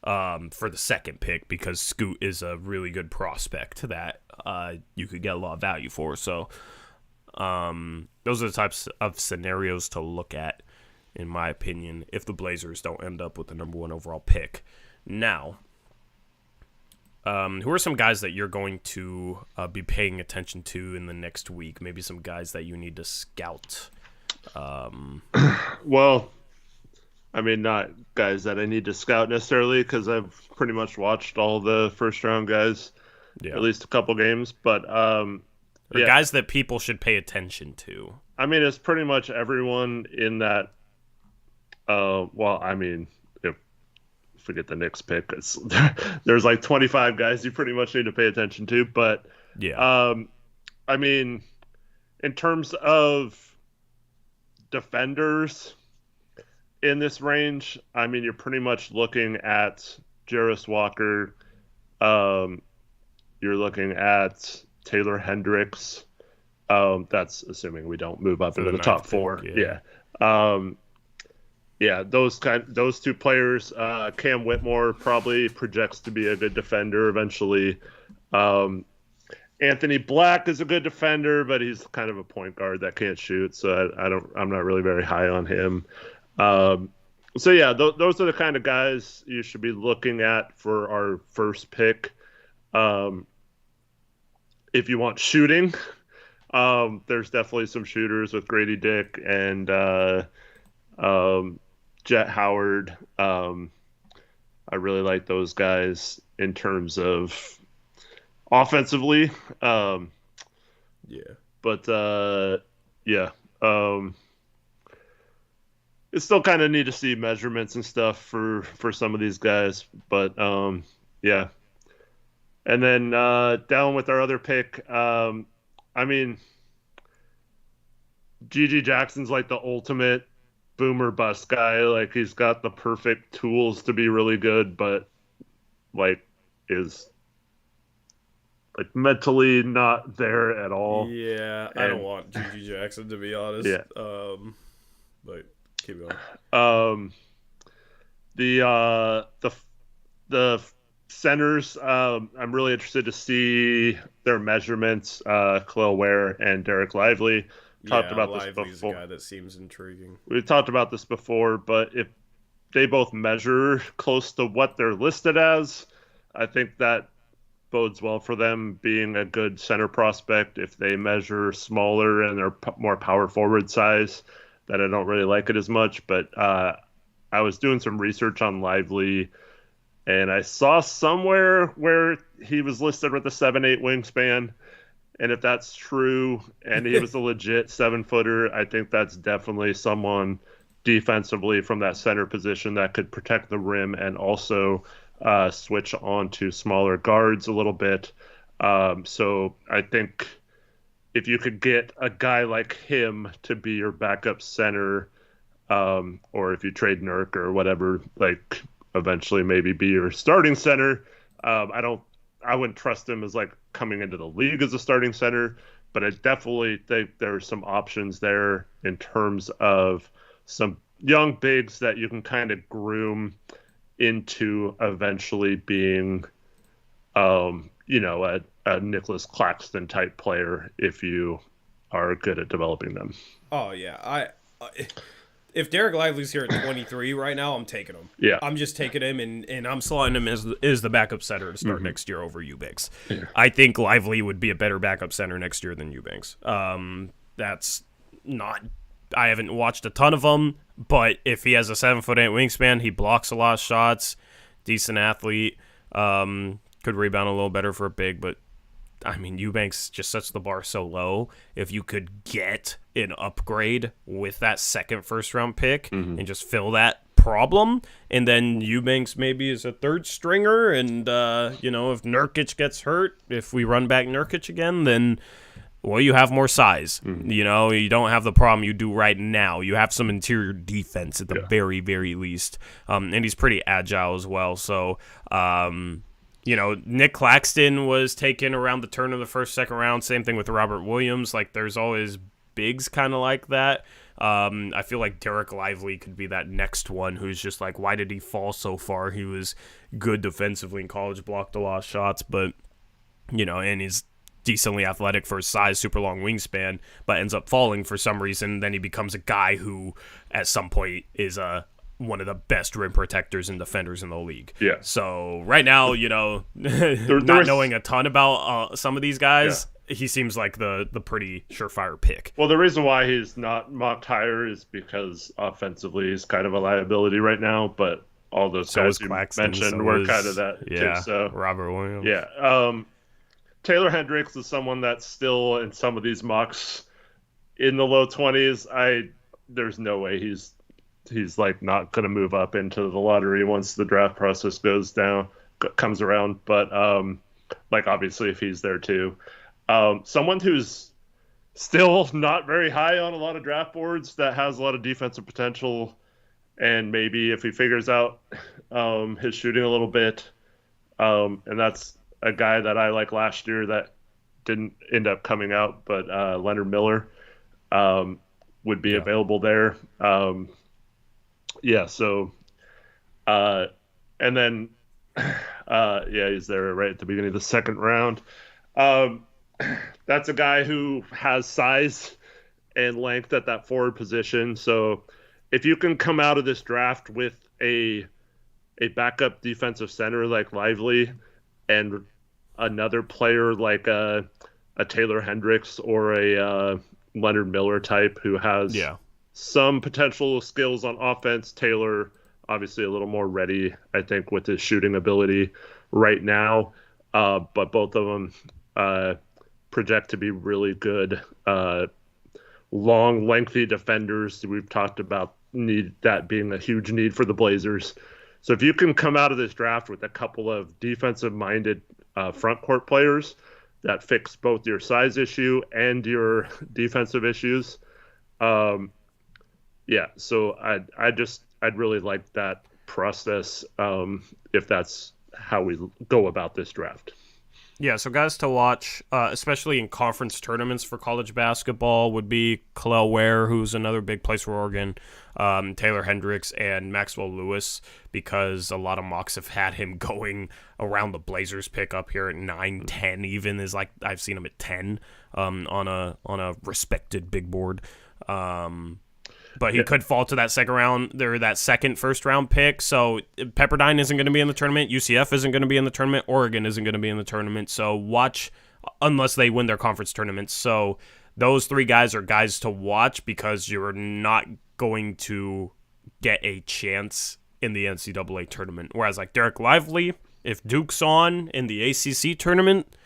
For the 2nd pick, because Scoot is a really good prospect that you could get a lot of value for. So those are the types of scenarios to look at, in my opinion, if the Blazers don't end up with the number 1 overall pick. Now, who are some guys that you're going to be paying attention to in the next week? Maybe some guys that you need to scout. Well, I mean, not guys that I need to scout necessarily, because I've pretty much watched all the first round guys, at least a couple games. But guys that people should pay attention to. I mean, it's pretty much everyone in that. Well, I mean, if we get the Knicks pick, there's like 25 guys you pretty much need to pay attention to. But I mean, in terms of defenders in this range, I mean, you're pretty much looking at Jarris Walker. You're looking at Taylor Hendricks. That's assuming we don't move up into the top 4. Yeah. Those 2 players. Cam Whitmore probably projects to be a good defender eventually. Anthony Black is a good defender, but he's kind of a point guard that can't shoot, so I'm not really very high on him. Those are the kind of guys you should be looking at for our first pick. If you want shooting, there's definitely some shooters with Grady Dick and Jet Howard. I really like those guys in terms of offensively. It's still kind of neat to see measurements and stuff for some of these guys, but yeah. And then down with our other pick, I mean, GG Jackson's like the ultimate boomer bust guy. Like, he's got the perfect tools to be really good, but like is like mentally not there at all. Yeah, I don't want GG Jackson, to be honest. Yeah. But keep going. The centers, I'm really interested to see their measurements. Khalil Ware and Derek Lively. Talked about this before. A guy that seems intriguing. We've talked about this before, but if they both measure close to what they're listed as, I think that bodes well for them being a good center prospect. If they measure smaller and they're more power forward size, that I don't really like it as much. But I was doing some research on Lively, and I saw somewhere where he was listed with a 7'8" wingspan. And if that's true, and he was a legit 7-footer, I think that's definitely someone defensively from that center position that could protect the rim and also switch on to smaller guards a little bit. So I think if you could get a guy like him to be your backup center, or if you trade Nurk or whatever, like eventually maybe be your starting center. I wouldn't trust him as like coming into the league as a starting center, but I definitely think there's some options there in terms of some young bigs that you can kind of groom into eventually being, a Nicholas Claxton type player if you are good at developing them. Oh yeah, if Derek Lively's here at 23 right now, I'm taking him. Yeah. I'm just taking him, and I'm slotting him as the backup center to start next year over Eubanks. Yeah. I think Lively would be a better backup center next year than Eubanks. That's not. I haven't watched a ton of them, but if he has a 7'8" wingspan, he blocks a lot of shots. Decent athlete. Could rebound a little better for a big, but I mean, Eubanks just sets the bar so low. If you could get an upgrade with that second first-round pick and just fill that problem, and then Eubanks maybe is a third stringer, and, if Nurkic gets hurt, if we run back Nurkic again, then, well, you have more size. You don't have the problem you do right now. You have some interior defense at the very, very least. And he's pretty agile as well, so... Nick Claxton was taken around the turn of the first, second round. Same thing with Robert Williams. Like, there's always bigs kind of like that. I feel like Derek Lively could be that next one who's just like, why did he fall so far? He was good defensively in college, blocked a lot of shots, but, and he's decently athletic for his size, super long wingspan, but ends up falling for some reason. Then he becomes a guy who, at some point, is one of the best rim protectors and defenders in the league. Yeah. So right now, not knowing a ton about some of these guys, he seems like the pretty surefire pick. Well, the reason why he's not mocked higher is because offensively he's kind of a liability right now, but all those guys you mentioned were kind of that too. So Robert Williams. Yeah. Taylor Hendricks is someone that's still in some of these mocks in the low 20s. There's no way he's like not going to move up into the lottery once the draft process comes around. But obviously if he's there too, someone who's still not very high on a lot of draft boards that has a lot of defensive potential, and maybe if he figures out his shooting a little bit, and that's a guy that I like last year that didn't end up coming out, but Leonard Miller would be available there. So, and then, he's there right at the beginning of the second round. That's a guy who has size and length at that forward position. So if you can come out of this draft with a backup defensive center like Lively and another player like a Taylor Hendricks or a Leonard Miller type who has some potential skills on offense. Taylor, obviously a little more ready, I think, with his shooting ability right now. But both of them project to be really good, long, lengthy defenders. We've talked about that being a huge need for the Blazers. So if you can come out of this draft with a couple of defensive-minded front court players that fix both your size issue and your defensive issues, so I'd really like that process if that's how we go about this draft. Yeah, so guys to watch, especially in conference tournaments for college basketball, would be Kalel Ware, who's another big place for Oregon, Taylor Hendricks, and Maxwell Lewis, because a lot of mocks have had him going around the Blazers pick up here at 9, 10 even, is like I've seen him at 10 on a respected big board. But he could fall to that second round, or that second first-round pick. So Pepperdine isn't going to be in the tournament. UCF isn't going to be in the tournament. Oregon isn't going to be in the tournament. So watch, unless they win their conference tournaments. So those three guys are guys to watch because you're not going to get a chance in the NCAA tournament. Whereas like Derek Lively, if Duke's on in the ACC tournament,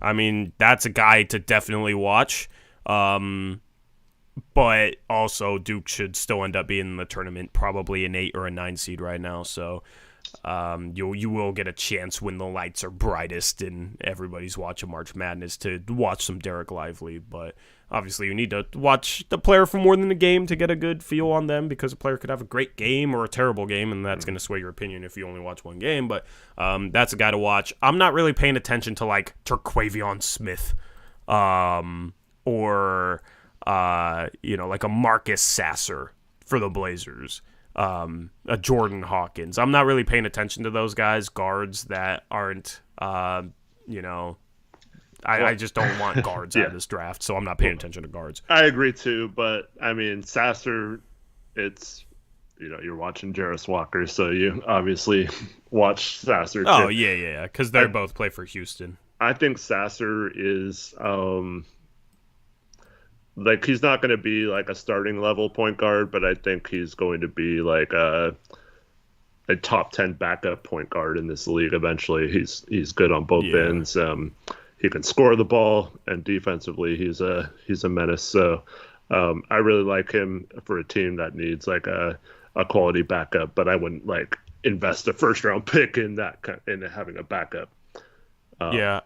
I mean, that's a guy to definitely watch. But also Duke should still end up being in the tournament, probably an 8 or a 9 seed right now. So you will get a chance when the lights are brightest and everybody's watching March Madness to watch some Derek Lively. But obviously you need to watch the player for more than a game to get a good feel on them, because a player could have a great game or a terrible game, and that's going to sway your opinion if you only watch one game. But that's a guy to watch. I'm not really paying attention to like Terquavion Smith. or like a Marcus Sasser for the Blazers, a Jordan Hawkins. I'm not really paying attention to those guys, guards that aren't, I just don't want guards out of this draft, so I'm not paying attention to guards. I agree too, but I mean, Sasser, it's, you're watching Jarris Walker, so you obviously watch Sasser too. Oh, yeah, because they both play for Houston. I think Sasser is, he's not going to be like a starting level point guard, but I think he's going to be like a top 10 backup point guard in this league eventually. He's good on both ends. He can score the ball, and defensively he's a menace. So I really like him for a team that needs like a quality backup, but I wouldn't like invest a first round pick in having a backup. Yeah.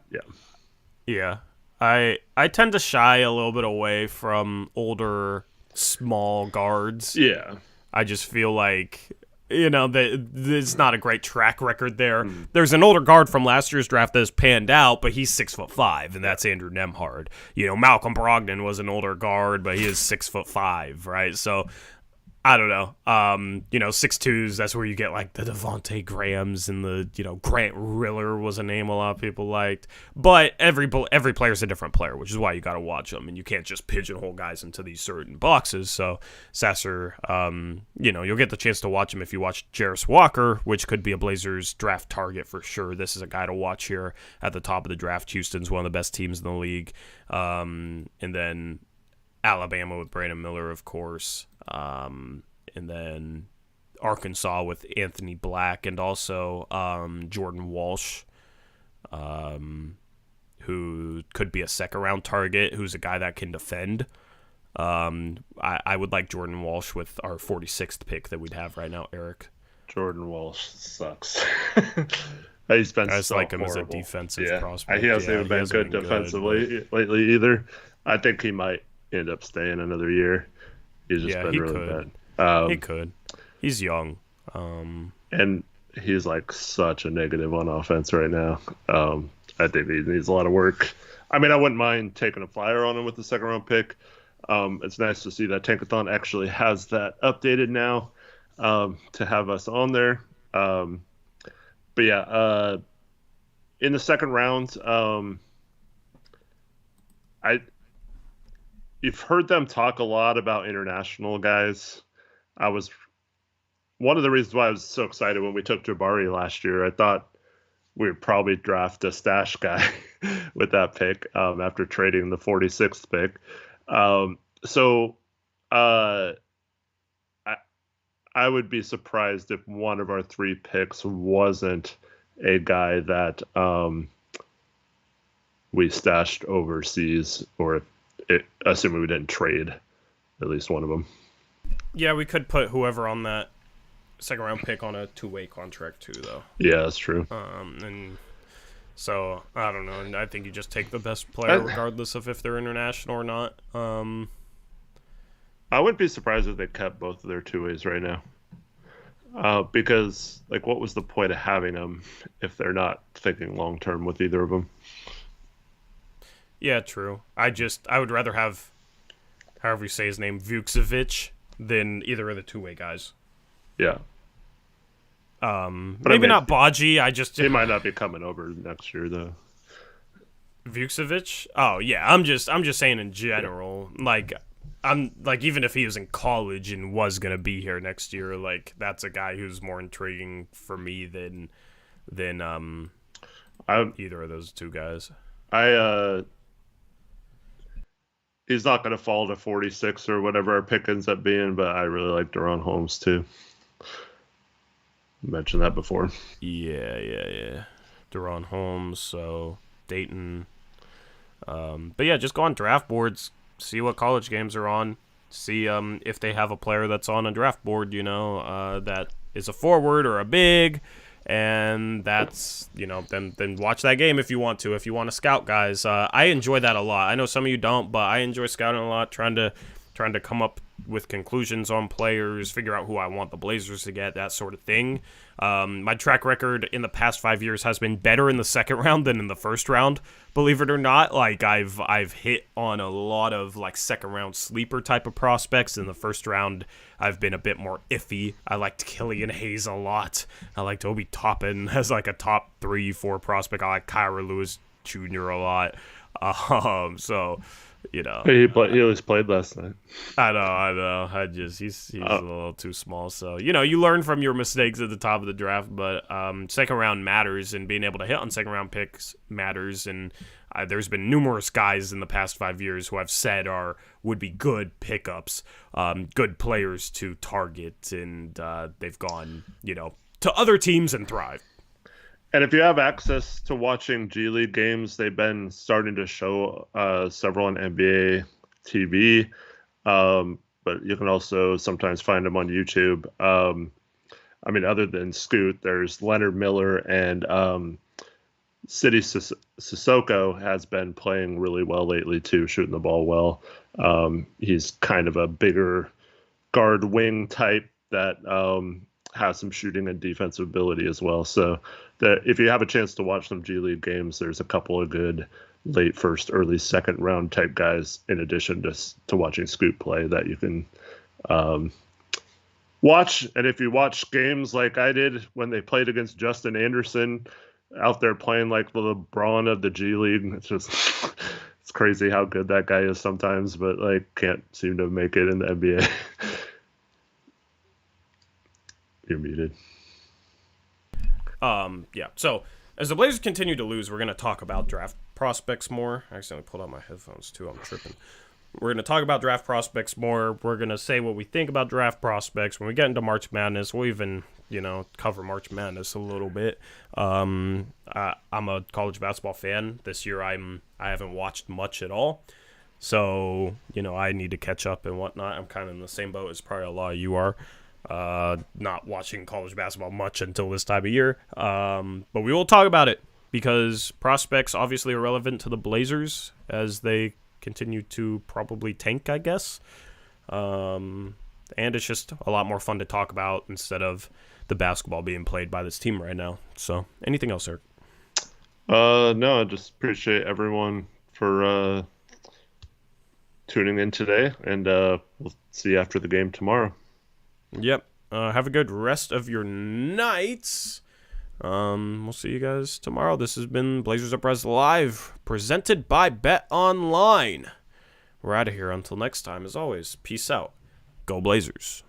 I tend to shy a little bit away from older small guards. Yeah. I just feel like there's not a great track record there. There's an older guard from last year's draft that has panned out, but he's 6'5", and that's Andrew Nembhard. Malcolm Brogdon was an older guard, but he is 6'5", right? So I don't know. 6'2s, that's where you get like the Devontae Grahams and the, Grant Riller was a name a lot of people liked. But every player's a different player, which is why you got to watch them. And you can't just pigeonhole guys into these certain boxes. So Sasser, you'll get the chance to watch him if you watch Jarris Walker, which could be a Blazers draft target for sure. This is a guy to watch here at the top of the draft. Houston's one of the best teams in the league. And then Alabama with Brandon Miller, of course. And then Arkansas with Anthony Black and also Jordan Walsh, who could be a second-round target, who's a guy that can defend. I would like Jordan Walsh with our 46th pick that we'd have right now, Eric. Jordan Walsh sucks. He's been I just like him horrible. as a defensive prospect. He hasn't even been good defensively lately either. I think he might end up staying another year. He's just been really bad. He could. He's young. And he's like such a negative on offense right now. I think he needs a lot of work. I mean, I wouldn't mind taking a flyer on him with the second round pick. It's nice to see that Tankathon actually has that updated now to have us on there. But yeah, in the second round, you've heard them talk a lot about international guys. One of the reasons why I was so excited when we took Jabari last year. I thought we would probably draft a stash guy with that pick after trading the 46th pick. I would be surprised if one of our three picks wasn't a guy that we stashed overseas, or assuming we didn't trade at least one of them. Yeah, we could put whoever on that second round pick on a two-way contract too, though. Yeah, that's true. And so I don't know. And I think you just take the best player regardless of if they're international or not. I wouldn't be surprised if they kept both of their two-ways right now. Because, like, what was the point of having them if they're not thinking long-term with either of them? Yeah, true. I would rather have, however you say his name, Vukcevic, than either of the two-way guys. Yeah. Maybe not Baji. He might not be coming over next year, though. Vukcevic? Oh, yeah. I'm just saying in general. Yeah. Like, even if he was in college and was gonna be here next year, like, that's a guy who's more intriguing for me than either of those two guys. He's not going to fall to 46 or whatever our pick ends up being, but I really like Deron Holmes too. Mentioned that before. Yeah. Deron Holmes, so Dayton. But yeah, just go on draft boards, see what college games are on, see if they have a player that's on a draft board, that is a forward or a big. And that's, then watch that game if you want to. If you want to scout guys, I enjoy that a lot. I know some of you don't, but I enjoy scouting a lot, trying to come up with conclusions on players, figure out who I want the Blazers to get, that sort of thing. My track record in the past 5 years has been better in the second round than in the first round, believe it or not. Like, I've hit on a lot of, like, second round sleeper type of prospects. In the first round, I've been a bit more iffy. I liked Killian Hayes a lot. I liked Obi Toppin as, like, a top 3-4 prospect. I like Kyra Lewis Jr. a lot. So, you know. He always played last night. I know. He's a little too small. So, you know, you learn from your mistakes at the top of the draft, but second round matters, and being able to hit on second round picks matters. And there's been numerous guys in the past 5 years who I've said would be good pickups, good players to target, and they've gone, you know, to other teams and thrive. And if you have access to watching G League games, they've been starting to show several on NBA TV, but you can also sometimes find them on YouTube. I mean, other than Scoot, there's Leonard Miller, and City Sissoko has been playing really well lately too, shooting the ball well. He's kind of a bigger guard wing type that has some shooting and defensive ability as well. So if you have a chance to watch some G League games, there's a couple of good late first, early second round type guys in addition to watching Scoot play that you can watch. And if you watch games like I did when they played against Justin Anderson out there playing like the LeBron of the G League, it's just it's crazy how good that guy is sometimes, but like can't seem to make it in the NBA. You're muted. Yeah. So as the Blazers continue to lose, we're going to talk about draft prospects more. I accidentally pulled out my headphones too. I'm tripping. We're going to talk about draft prospects more. We're going to say what we think about draft prospects. When we get into March Madness, we'll even, you know, cover March Madness a little bit. I'm a college basketball fan. This year I haven't watched much at all. So, you know, I need to catch up and whatnot. I'm kind of in the same boat as probably a lot of you are. Not watching college basketball much until this time of year. But we will talk about it because prospects obviously are relevant to the Blazers as they continue to probably tank, I guess. And it's just a lot more fun to talk about instead of the basketball being played by this team right now. So, anything else, Eric? No, I just appreciate everyone for tuning in today, and we'll see you after the game tomorrow. Yep. Have a good rest of your nights. We'll see you guys tomorrow. This has been Blazers Uprise Live, presented by Bet Online. We're out of here until next time. As always, peace out. Go Blazers.